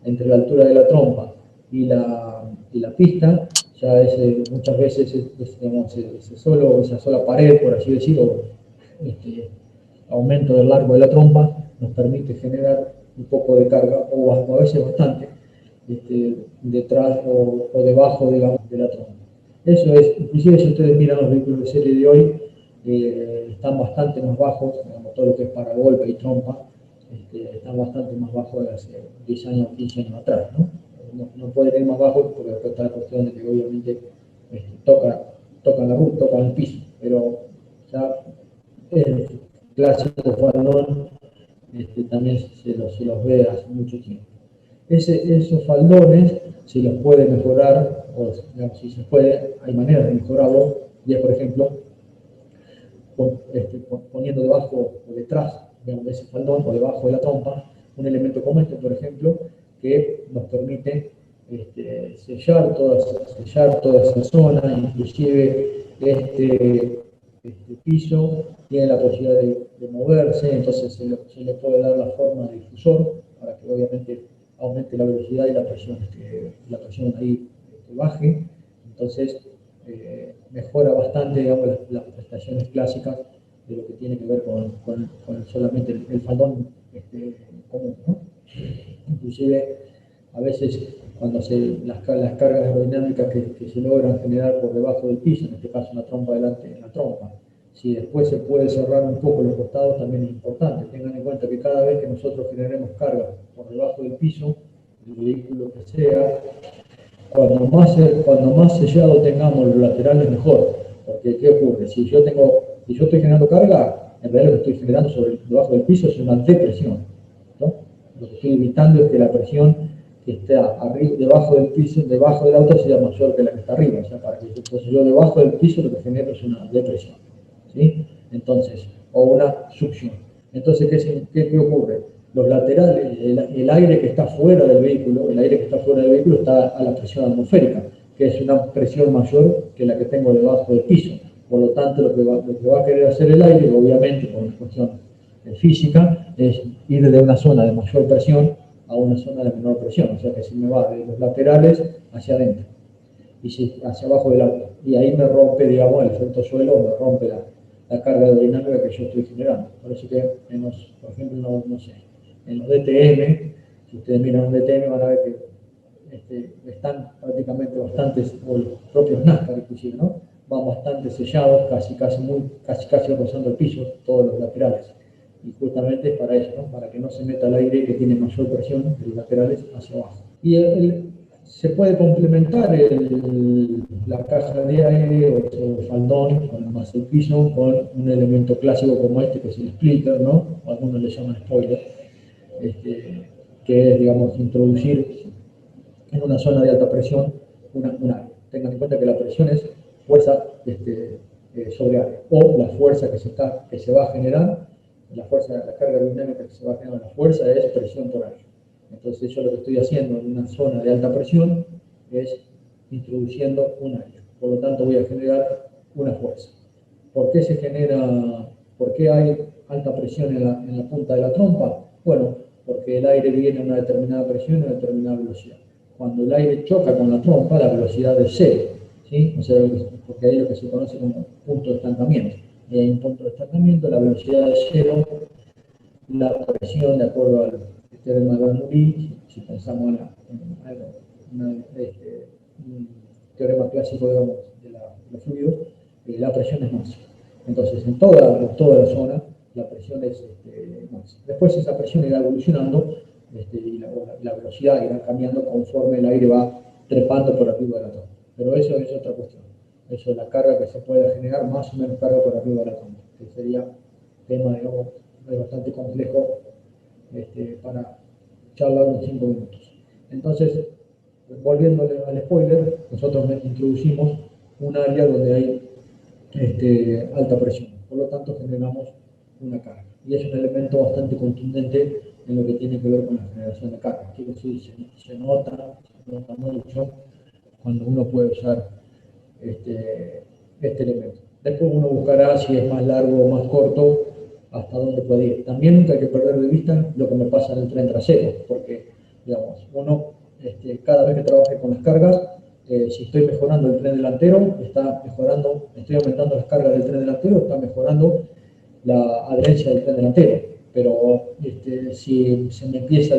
entre la altura de la trompa y la pista, ya es, muchas veces digamos, esa sola pared, por así decirlo, aumento del largo de la trompa, nos permite generar un poco de carga, o a veces bastante, detrás o debajo, digamos, de la trompa. Eso es, inclusive si ustedes miran los vehículos de serie de hoy, están bastante más bajos, digamos, todo lo que es paragolpe y trompa, están bastante más bajos de hace 10 años, 15 años atrás, ¿no? No pueden ir más bajos porque después está la cuestión de que obviamente tocan la ruta, tocan el piso, pero ya el clásico faldón también se los ve hace mucho tiempo. Esos faldones se los puede mejorar, o digamos, si se puede, hay maneras de mejorarlo, y es por ejemplo poniendo debajo o detrás, digamos, de ese faldón o debajo de la trompa un elemento como este, por ejemplo, que nos permite sellar toda esa zona, inclusive este piso tiene la posibilidad de moverse, entonces se le puede dar la forma de difusor para que obviamente aumente la velocidad y la presión ahí baje. Entonces mejora bastante, digamos, las prestaciones clásicas de lo que tiene que ver con solamente el faldón común, ¿no? Inclusive a veces cuando las cargas aerodinámicas que se logran generar por debajo del piso, en este caso una trompa delante de la trompa, si después se puede cerrar un poco los costados también es importante. Tengan en cuenta que cada vez que nosotros generemos carga por debajo del piso, el vehículo que sea, cuando más sellado tengamos los laterales mejor. Porque ¿qué ocurre? Si yo estoy generando carga, en realidad lo que estoy generando debajo del piso es una depresión, ¿no? Lo que estoy evitando es que la presión que está debajo del piso, debajo del auto, sea mayor que la que está arriba. O sea, entonces yo debajo del piso lo que genero es una depresión, ¿sí? Entonces, o una succión. Entonces, ¿qué ocurre? Los laterales, el aire que está fuera del vehículo, está a la presión atmosférica, que es una presión mayor que la que tengo debajo del piso. Por lo tanto, lo que va a querer hacer el aire, obviamente por una cuestión física, es ir de una zona de mayor presión a una zona de menor presión. O sea que si me va de los laterales hacia adentro y hacia abajo del auto. Y ahí me rompe, digamos, el efecto suelo, me rompe la carga aerodinámica que yo estoy generando. Por eso que, por ejemplo, no sé, en los DTM, si ustedes miran un DTM van a ver que están prácticamente bastantes, o los propios NASCAR inclusive, ¿no? Van bastante sellados, casi rozando el piso, todos los laterales. Y justamente es para eso, ¿no? Para que no se meta el aire que tiene mayor presión de los laterales hacia abajo. Y se puede complementar la caja de aire o faldón con más el piso con un elemento clásico como este, que es el splitter, ¿no? Algunos le llaman spoiler, que es, digamos, introducir en una zona de alta presión un aire. Tengan en cuenta que la presión es fuerza sobre aire, o la fuerza que se va a generar, la carga aerodinámica que se va a generar, la fuerza es presión por aire. Entonces yo lo que estoy haciendo en una zona de alta presión es introduciendo un aire. Por lo tanto voy a generar una fuerza. ¿Por qué se genera, por qué hay alta presión en la punta de la trompa? Bueno, porque el aire viene a una determinada presión y a una determinada velocidad. Cuando el aire choca con la trompa, la velocidad es cero, ¿sí? O sea, porque hay lo que se conoce como punto de estancamiento. Y hay un punto de estancamiento, la velocidad es cero, la presión, de acuerdo al teorema de Bernoulli, si pensamos en un teorema clásico, digamos, de los fluidos, la presión es máxima. Entonces, en toda la zona, la presión es máxima. Después esa presión irá evolucionando y la velocidad irá cambiando conforme el aire va trepando por arriba de la trompa. Pero eso es otra cuestión. Eso es la carga que se puede generar, más o menos carga por arriba de la trompa, que sería tema, digamos, bastante complejo para charlar en 5 minutos. Entonces, volviendo al spoiler, nosotros introducimos un área donde hay alta presión, por lo tanto generamos una carga. Y es un elemento bastante contundente en lo que tiene que ver con la generación de carga. Quiero decir, se nota mucho cuando uno puede usar este elemento. Después uno buscará si es más largo o más corto, hasta dónde puede ir. También nunca hay que perder de vista lo que me pasa en el tren trasero, porque, digamos, uno, cada vez que trabaje con las cargas, si estoy mejorando el tren delantero, estoy aumentando las cargas del tren delantero, está mejorando la adherencia del tren delantero. Pero si se me empieza a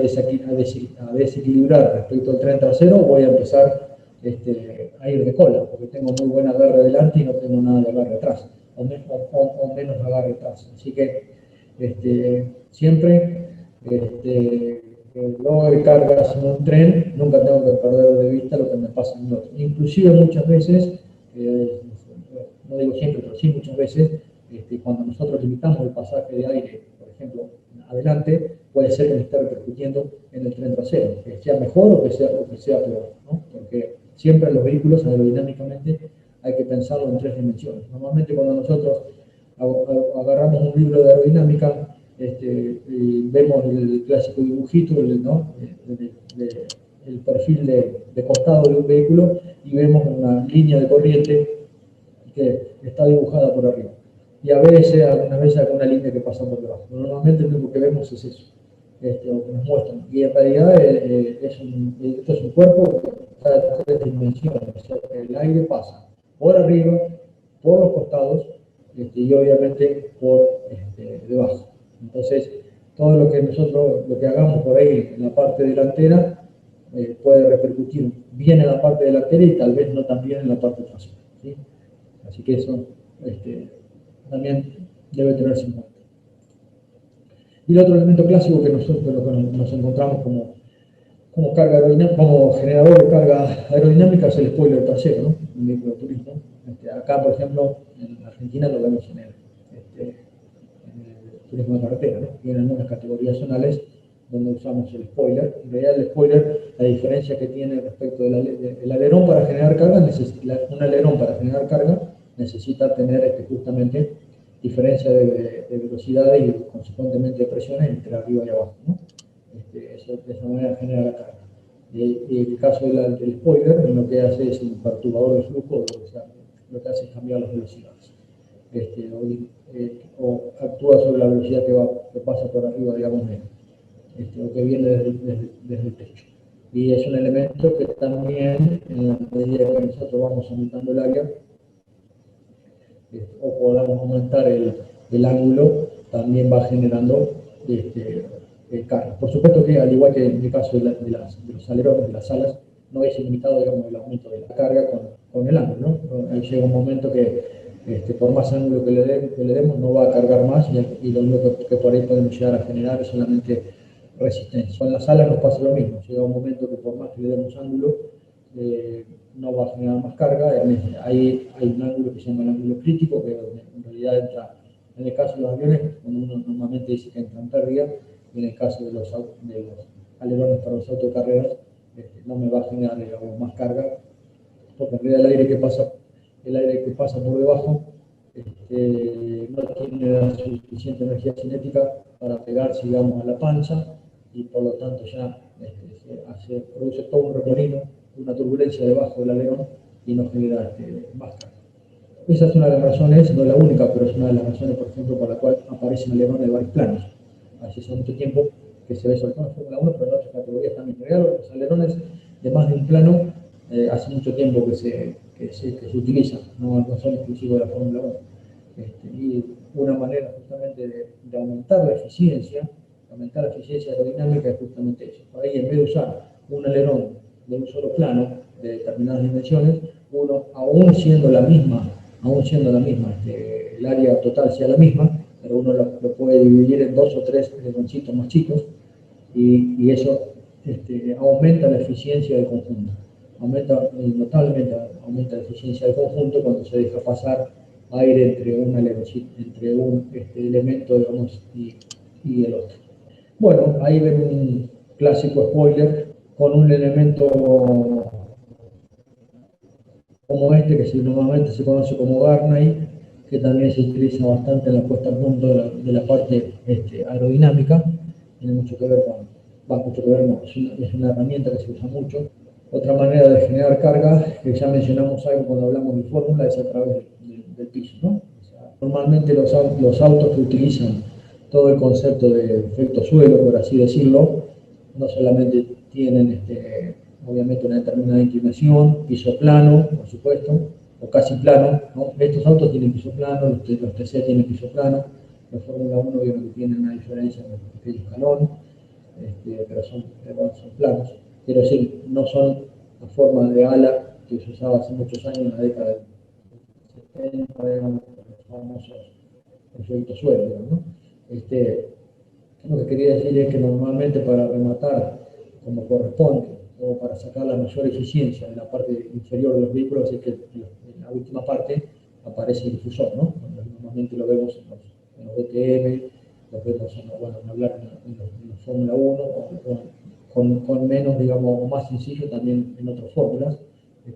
desequilibrar respecto al tren trasero, voy a empezar a ir de cola, porque tengo muy buena agarre adelante y no tengo nada de agarre atrás, o menos agarre atrás. Así que siempre que logre cargas en un tren, nunca tengo que perder de vista lo que me pasa en el otro. Inclusive muchas veces, no digo siempre, pero sí muchas veces, cuando nosotros limitamos el pasaje de aire, por ejemplo, adelante, puede ser que me esté repercutiendo en el tren trasero, que sea mejor o que sea peor, ¿no? Porque siempre en los vehículos aerodinámicamente hay que pensarlo en 3 dimensiones. Normalmente cuando nosotros agarramos un libro de aerodinámica, vemos el clásico dibujito, ¿no? el perfil de costado de un vehículo y vemos una línea de corriente que está dibujada por arriba. Y algunas veces alguna línea que pasa por debajo. Normalmente lo único que vemos es eso, o que nos muestran. Y en realidad esto es un cuerpo que está en 3 dimensiones. O sea, el aire pasa por arriba, por los costados y obviamente por debajo. Entonces, todo lo que hagamos por ahí en la parte delantera puede repercutir bien en la parte delantera y tal vez no tan bien en la parte trasera, ¿sí? Así que eso también debe tenerse en cuenta. Y el otro elemento clásico que nosotros nos encontramos como generador de carga aerodinámica es el spoiler trasero, ¿no? Un vehículo de turismo. Acá, por ejemplo, en Argentina lo vemos en el turismo de carretera, ¿no? Y en algunas categorías zonales donde usamos el spoiler. En realidad el spoiler, la diferencia que tiene respecto del alerón para generar carga, un alerón para generar carga necesita tener justamente diferencia de velocidades y consecuentemente de presiones entre arriba y abajo, ¿no? De esa manera genera la carga. Y el caso del spoiler, lo que hace es un perturbador de flujo, lo que hace es cambiar las velocidades. O actúa sobre la velocidad que pasa por arriba, digamos, o que viene desde el techo. Y es un elemento que también, en la medida que nosotros vamos aumentando el área, o podamos aumentar el ángulo, también va generando carga. Por supuesto que, al igual que en el caso de los alerones, de las alas, no es ilimitado, digamos, el aumento de la carga con el ángulo, ¿no? Ahí llega un momento que por más ángulo que le demos no va a cargar más y lo único que por ahí podemos llegar a generar es solamente resistencia. Con las alas nos pasa lo mismo, llega un momento que por más que le demos ángulo, no va a generar más carga. Hay un ángulo que se llama el ángulo crítico, que en realidad entra, en el caso de los aviones, cuando uno normalmente dice que entra en pérdida, y en el caso de los alerones para los autos de carreras, no me va a generar, digamos, más carga, porque en realidad el aire que pasa por debajo no tiene la suficiente energía cinética para pegarse, digamos, a la pancha, y por lo tanto ya se produce todo un remolino, una turbulencia debajo del alerón y nos genera más carga. Esa es una de las razones, no es la única, pero es una de las razones, por ejemplo, por la cual aparecen alerones de varios planos. Hace mucho tiempo que se ve sobre todo en Fórmula 1, pero en otras categorías también. En realidad, los alerones de más de un plano hace mucho tiempo que se utilizan, no son exclusivos de la Fórmula 1. Y una manera justamente de aumentar la eficiencia aerodinámica es justamente eso. Por ahí, en vez de usar un alerón de un solo plano, de determinadas dimensiones, uno, aún siendo la misma, el área total sea la misma, pero uno lo puede dividir en 2 o 3 aleroncitos más chicos, y eso aumenta la eficiencia del conjunto. Notablemente aumenta la eficiencia del conjunto cuando se deja pasar aire entre un elemento, digamos, y el otro. Bueno, ahí ven un clásico spoiler con un elemento como que normalmente se conoce como Garnay, que también se utiliza bastante en la puesta a punto de la parte aerodinámica. Tiene mucho que ver no, es una herramienta que se usa mucho. Otra manera de generar carga, que ya mencionamos algo cuando hablamos de fórmula, es a través del piso, ¿no? O sea, normalmente los autos que utilizan todo el concepto de efecto suelo, por así decirlo, no solamente tienen obviamente una determinada inclinación, piso plano, por supuesto, o casi plano, ¿no? Estos autos tienen piso plano, los TC tienen piso plano, los Fórmula 1 vieron que tienen una diferencia en el pequeño escalón, pero son planos. Quiero decir, no son la forma de ala que se usaba hace muchos años, en la década del 70, digamos, los famosos efectos suelo, ¿no? Lo que quería decir es que normalmente para rematar como corresponde, o para sacar la mayor eficiencia de la parte inferior de los vehículos, es que en la última parte aparece el difusor, ¿no? Normalmente lo vemos en los DTM, lo vemos en la Fórmula 1, con menos, digamos, o más sencillo también en otras fórmulas,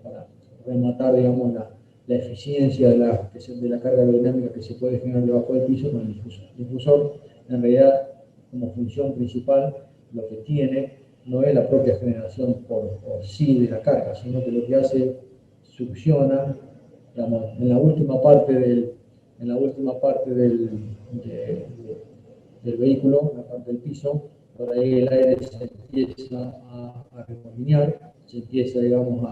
para rematar, digamos, la eficiencia de la carga aerodinámica que se puede generar debajo del piso con el difusor. El difusor, en realidad, como función principal, lo que tiene no es la propia generación por sí de la carga, sino que lo que hace, succiona, digamos, en la última parte del vehículo, en la parte del piso, por ahí el aire se empieza a remolinear, se empieza, digamos,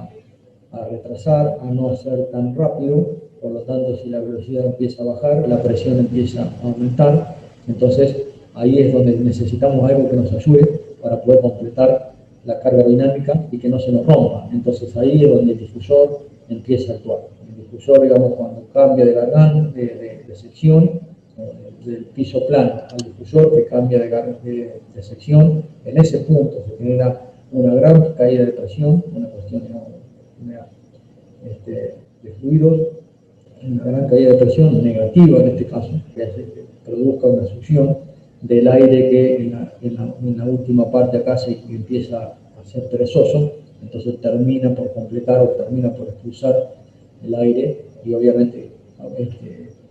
a retrasar, a no ser tan rápido, por lo tanto, si la velocidad empieza a bajar, la presión empieza a aumentar, entonces ahí es donde necesitamos algo que nos ayude para poder completar la carga dinámica y que no se nos rompa. Entonces ahí es donde el difusor empieza a actuar. El difusor, digamos, cuando cambia de garganta, de sección, del piso plano al difusor que cambia de sección, en ese punto se genera una gran caída de presión, una cuestión de fluidos, una gran caída de presión negativa en este caso, que hace que produzca una succión del aire que en la última parte acá se empieza a ser perezoso, entonces termina por completar o termina por expulsar el aire y obviamente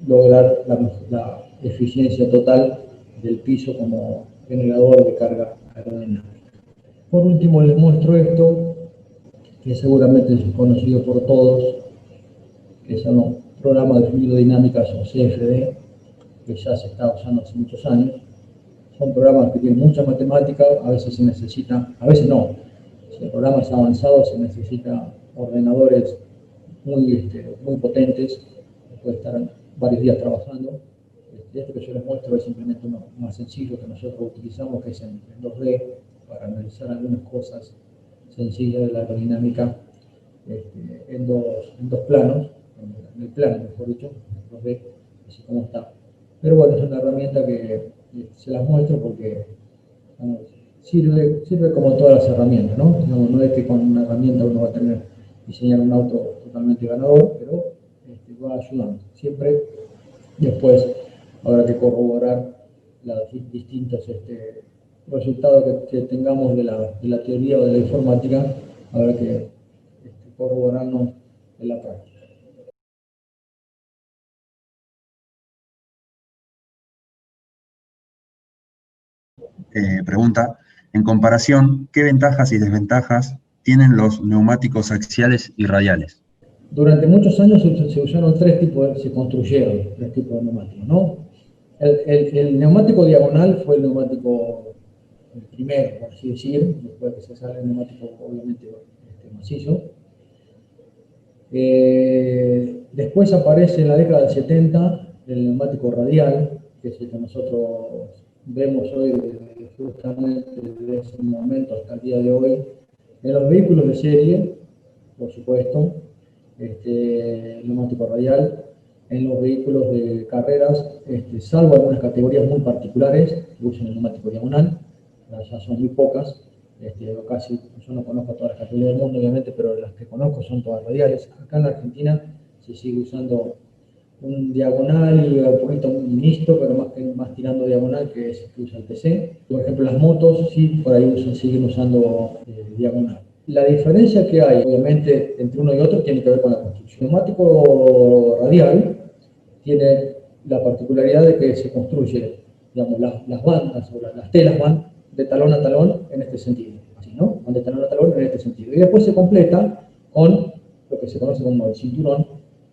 lograr la eficiencia total del piso como generador de carga aerodinámica. Por último les muestro esto, que seguramente es conocido por todos, que son los programas de fluidodinámicas o CFD, que ya se está usando hace muchos años. Son programas que tienen mucha matemática, a veces se necesita, a veces no. Si el programa es avanzado, se necesita ordenadores muy potentes, puede estar varios días trabajando. Esto que yo les muestro es simplemente uno más sencillo que nosotros utilizamos, que es en 2D, para analizar algunas cosas sencillas de la aerodinámica en dos planos, en el plano, mejor dicho, 2D, así como está. Pero bueno, es una herramienta que se las muestro porque sirve como todas las herramientas, ¿no? No es que con una herramienta uno va a diseñar un auto totalmente ganador, pero va ayudando. Siempre después habrá que corroborar los distintos resultados que tengamos de la teoría o de la informática, habrá que corroborarnos en la práctica. Pregunta, en comparación, ¿qué ventajas y desventajas tienen los neumáticos axiales y radiales? Durante muchos años se usaron se construyeron tres tipos de neumáticos, ¿no? El neumático diagonal fue el neumático primero, por así decir, después que se sale el neumático obviamente macizo. Después aparece en la década del 70 el neumático radial, que es el que nosotros vemos hoy justamente desde ese momento hasta el día de hoy, en los vehículos de serie, por supuesto, el neumático radial, en los vehículos de carreras, salvo algunas categorías muy particulares que usan el neumático diagonal, ya son muy pocas, casi, yo no conozco todas las categorías del mundo obviamente, pero las que conozco son todas radiales. Acá en la Argentina se sigue usando un diagonal y un poquito mixto, pero más tirando diagonal, que es que usa el TC. Por ejemplo, las motos sí, por ahí siguen usando diagonal. La diferencia que hay, obviamente, entre uno y otro tiene que ver con la construcción. El neumático radial tiene la particularidad de que se construye, digamos, las bandas o las telas van de talón a talón en este sentido, así, ¿no? Van de talón a talón en este sentido. Y después se completa con lo que se conoce como el cinturón,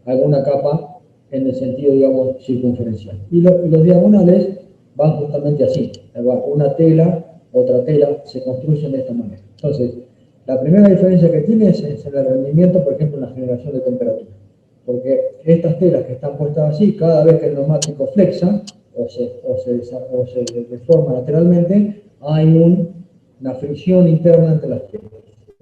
alguna capa en el sentido, digamos, circunferencial. Y los diagonales van justamente así, una tela, otra tela, se construyen de esta manera. Entonces, la primera diferencia que tiene es en el rendimiento, por ejemplo, en la generación de temperatura. Porque estas telas que están puestas así, cada vez que el neumático flexa o se deforma lateralmente, hay una fricción interna entre las telas.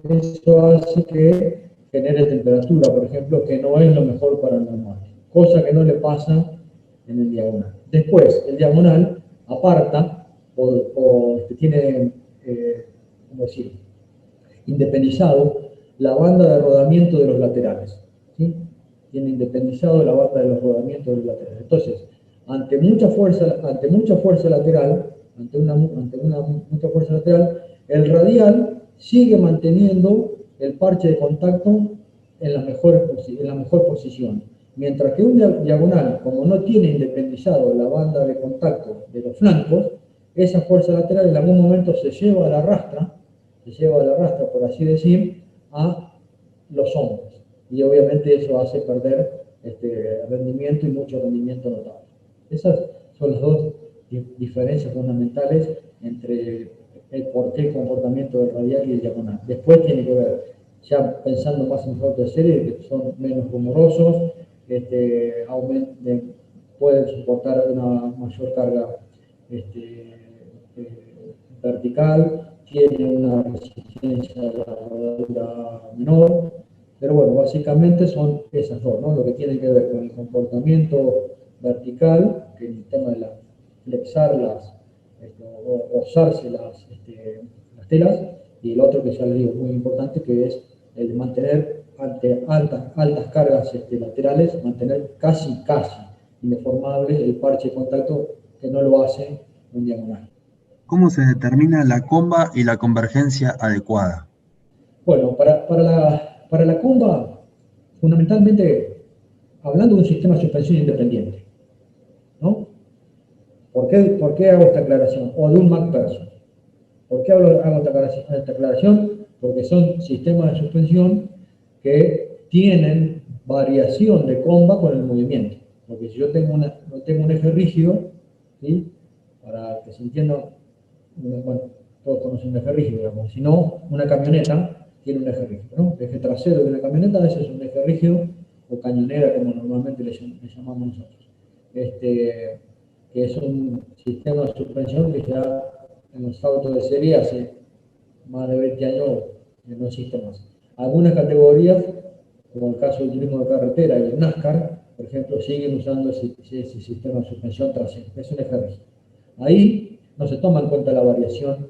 Eso hace que genere temperatura, por ejemplo, que no es lo mejor para el neumático, cosa que no le pasa en el diagonal. Después, el diagonal aparta o tiene, ¿cómo decir?, independizado la banda de rodamiento de los laterales. ¿Sí? Tiene independizado la banda de los rodamientos de los laterales. Entonces, ante mucha fuerza lateral, mucha fuerza lateral, el radial sigue manteniendo el parche de contacto en la mejor posición. Mientras que un diagonal, como no tiene independizado la banda de contacto de los flancos, esa fuerza lateral en algún momento se lleva a la rastra, por así decir, a los hombros. Y obviamente eso hace perder rendimiento y mucho rendimiento notable. Esas son las dos diferencias fundamentales entre el comportamiento del radial y el diagonal. Después tiene que ver, ya pensando más en autos de serie, que son menos rumorosos, pueden soportar una mayor carga vertical, tiene una resistencia a la rodadura menor, pero bueno, básicamente son esas dos, ¿no? Lo que tiene que ver con el comportamiento vertical, que es el tema de flexar o rozarse las telas, y el otro que ya les digo es muy importante, que es el de mantener ante altas cargas laterales, mantener casi indeformable el parche de contacto, que no lo hace un diagonal. ¿Cómo se determina la comba y la convergencia adecuada? Bueno, para la comba, fundamentalmente, hablando de un sistema de suspensión independiente, ¿no? ¿Por qué hago esta aclaración? O de un MacPherson. ¿Por qué hago esta aclaración? Porque son sistemas de suspensión que tienen variación de comba con el movimiento. Porque si yo tengo un eje rígido, ¿sí? Para que se entienda, bueno, todos conocen un eje rígido, digamos. Si no, una camioneta tiene un eje rígido, ¿no? El eje trasero de una camioneta, ese es un eje rígido, o cañonera, como normalmente le llamamos nosotros. Que es un sistema de suspensión que ya en los autos de serie hace más de 20 años que no existe más. Algunas categorías, como el caso del turismo de carretera y el NASCAR, por ejemplo, siguen usando ese sistema de suspensión trasera, es un eje rígido. Ahí no se toma en cuenta la variación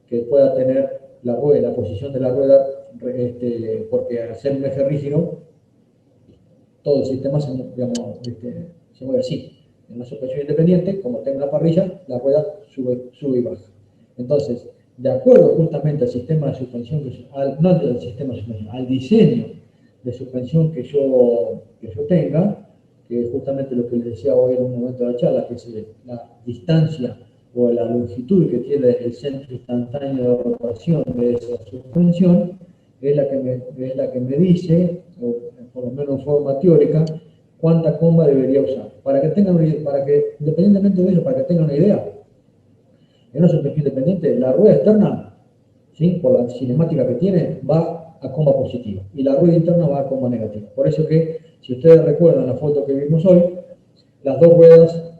que pueda tener la rueda, la posición de la rueda, porque al ser un eje rígido, todo el sistema se mueve así. En la suspensión independiente, como tengo una parrilla, la rueda sube y baja. Entonces, de acuerdo justamente al sistema de suspensión, no al sistema de suspensión, al diseño de suspensión que yo tenga, que es justamente lo que les decía hoy en un momento de la charla, que es la distancia o la longitud que tiene el centro instantáneo de rotación de esa suspensión, es la que me dice, o por lo menos en forma teórica, cuánta comba debería usar. Independientemente de eso, para que tengan una idea, en una suspensión independiente, la rueda externa, ¿sí?, por la cinemática que tiene, va a comba positiva y la rueda interna va a comba negativa. Por eso que, si ustedes recuerdan la foto que vimos hoy, las dos ruedas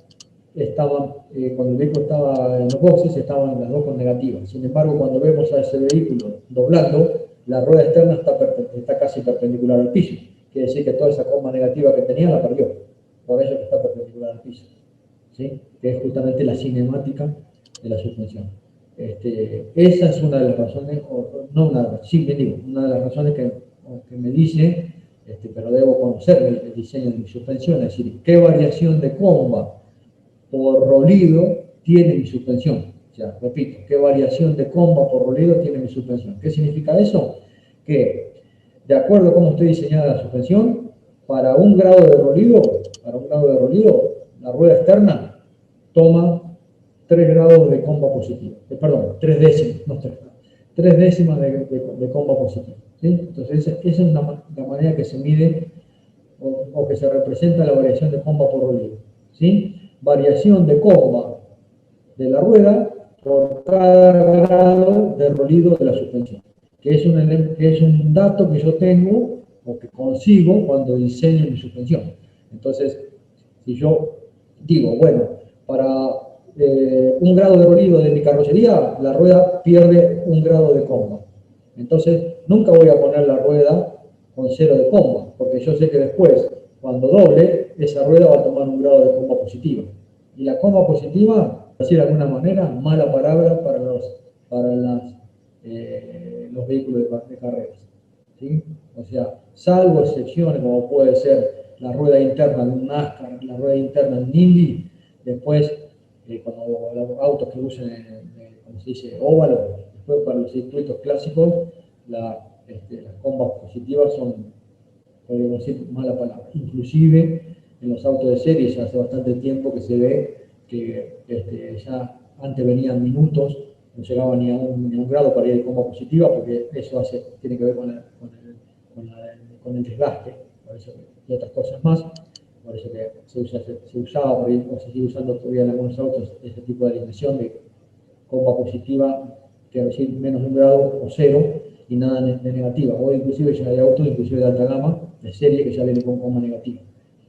estaban, cuando el vehículo estaba en los boxes, estaban las dos con negativas. Sin embargo, cuando vemos a ese vehículo doblando, la rueda externa está casi perpendicular al piso. Quiere decir que toda esa comba negativa que tenía la perdió. Por eso que está perpendicular al piso, ¿sí?, que es justamente la cinemática de la suspensión. Esa es una de las razones, una de las razones que me dice, pero debo conocer el diseño de mi suspensión, es decir, qué variación de comba por rolido tiene mi suspensión. O sea, repito, qué variación de comba por rolido tiene mi suspensión. ¿Qué significa eso? Que, de acuerdo a cómo esté diseñada la suspensión, para un grado de rolido, la rueda externa toma 3 grados de comba positiva. Perdón, 3 décimas, no 3 grados. 3 décimas de comba positiva, ¿sí? Entonces, esa es la manera que se mide o que se representa la variación de comba por rolido, ¿sí? Variación de comba de la rueda por cada grado de rolido de la suspensión, que es un dato que yo tengo o que consigo cuando diseño mi suspensión. Entonces, si yo digo, bueno, para un grado de rolido de mi carrocería, la rueda pierde 1 grado de comba. Entonces, nunca voy a poner la rueda con 0 de comba, porque yo sé que después, cuando doble, esa rueda va a tomar 1 grado de comba positiva. Y la comba positiva, por decir de alguna manera, mala palabra para los vehículos de carreras, ¿sí? O sea, salvo excepciones como puede ser la rueda interna de un NASCAR, la rueda interna de un Indy, después, cuando los autos que usen, como se dice, óvalo, después para los circuitos clásicos, las combas positivas son, podríamos decir, mala palabra. Inclusive en los autos de serie ya hace bastante tiempo que se ve que ya antes venían minutos, no llegaba ni a un grado para ir de comba positiva, porque eso tiene que ver con el desgaste, por eso, y otras cosas más. Por eso que se usaba por ahí, o se sigue usando todavía en algunos autos, ese tipo de alineación de comba positiva, quiero decir, menos de 1 grado o 0, y nada de negativa. Hoy inclusive ya hay autos, inclusive de alta gama, de serie, que ya vienen con comba negativa,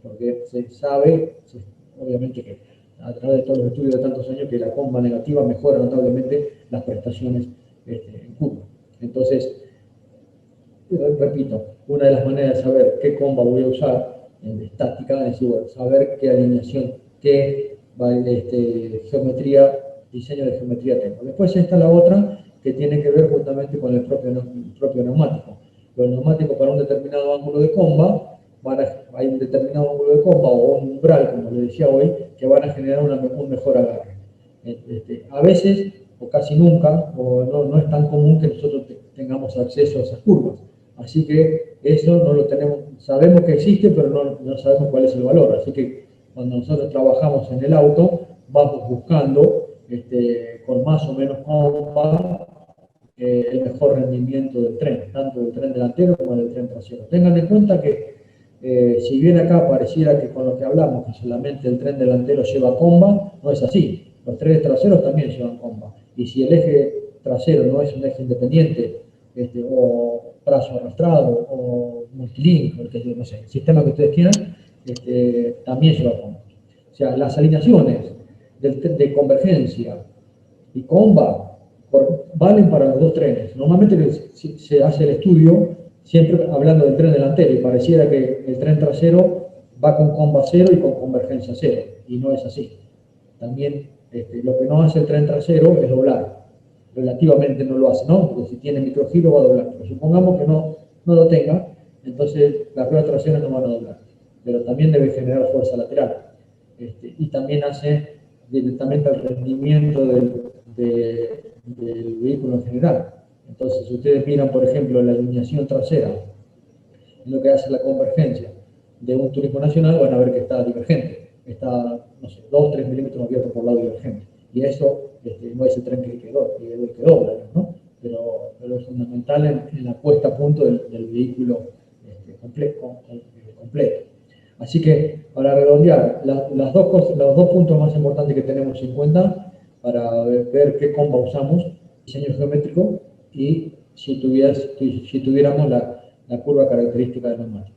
porque se sabe, obviamente, que a través de todos los estudios de tantos años, que la comba negativa mejora notablemente las prestaciones en curva. Entonces, repito, una de las maneras de saber qué comba voy a usar en estática es decir, bueno, saber qué alineación, qué diseño de geometría tengo. Después está la otra que tiene que ver justamente con el propio neumático. Los neumáticos, para un determinado ángulo de comba, hay un determinado ángulo de comba o un umbral, como le decía hoy, que van a generar un mejor agarre. A veces, o casi nunca, o no es tan común que nosotros tengamos acceso a esas curvas. Así que eso no lo tenemos, sabemos que existe, pero no sabemos cuál es el valor. Así que cuando nosotros trabajamos en el auto, vamos buscando con más o menos comba el mejor rendimiento del tren, tanto del tren delantero como del tren trasero. Tengan en cuenta que si bien acá pareciera que con lo que hablamos, que solamente el tren delantero lleva comba, no es así. Los trenes traseros también llevan comba. Y si el eje trasero no es un eje independiente, o brazo arrastrado, o multilink, no sé, el sistema que ustedes quieran, también lleva comba. O sea, las alineaciones de convergencia y comba valen para los dos trenes. Normalmente se hace el estudio siempre hablando del tren delantero y pareciera que el tren trasero va con comba 0 y con convergencia 0, y no es así. También lo que no hace el tren trasero es doblar. relativamente no lo hace, ¿no? Porque si tiene microgiro va a doblar. Pero supongamos que no lo tenga, entonces las ruedas traseras no van a doblar. Pero también debe generar fuerza lateral. Y también hace directamente el rendimiento del vehículo en general. Entonces, si ustedes miran, por ejemplo, la alineación trasera, lo que hace la convergencia de un turismo nacional, van a ver que está divergente. Está, no sé, 2-3 milímetros abiertos por lado divergente. Y eso no es el tren que dobla, ¿no? Pero es fundamental en la puesta a punto del vehículo completo. Así que, para redondear, los dos puntos más importantes que tenemos en cuenta para ver qué comba usamos: diseño geométrico y si tuviéramos la curva característica del neumático.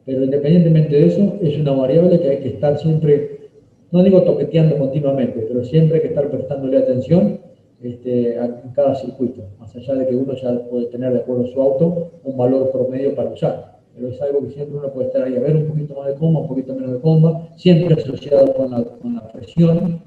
Pero independientemente de eso, es una variable que hay que estar siempre, no digo toqueteando continuamente, pero siempre hay que estar prestándole atención en cada circuito, más allá de que uno ya puede tener, de acuerdo a su auto, un valor promedio para usar. Pero es algo que siempre uno puede estar ahí a ver un poquito más de comba, un poquito menos de comba, siempre asociado con la presión,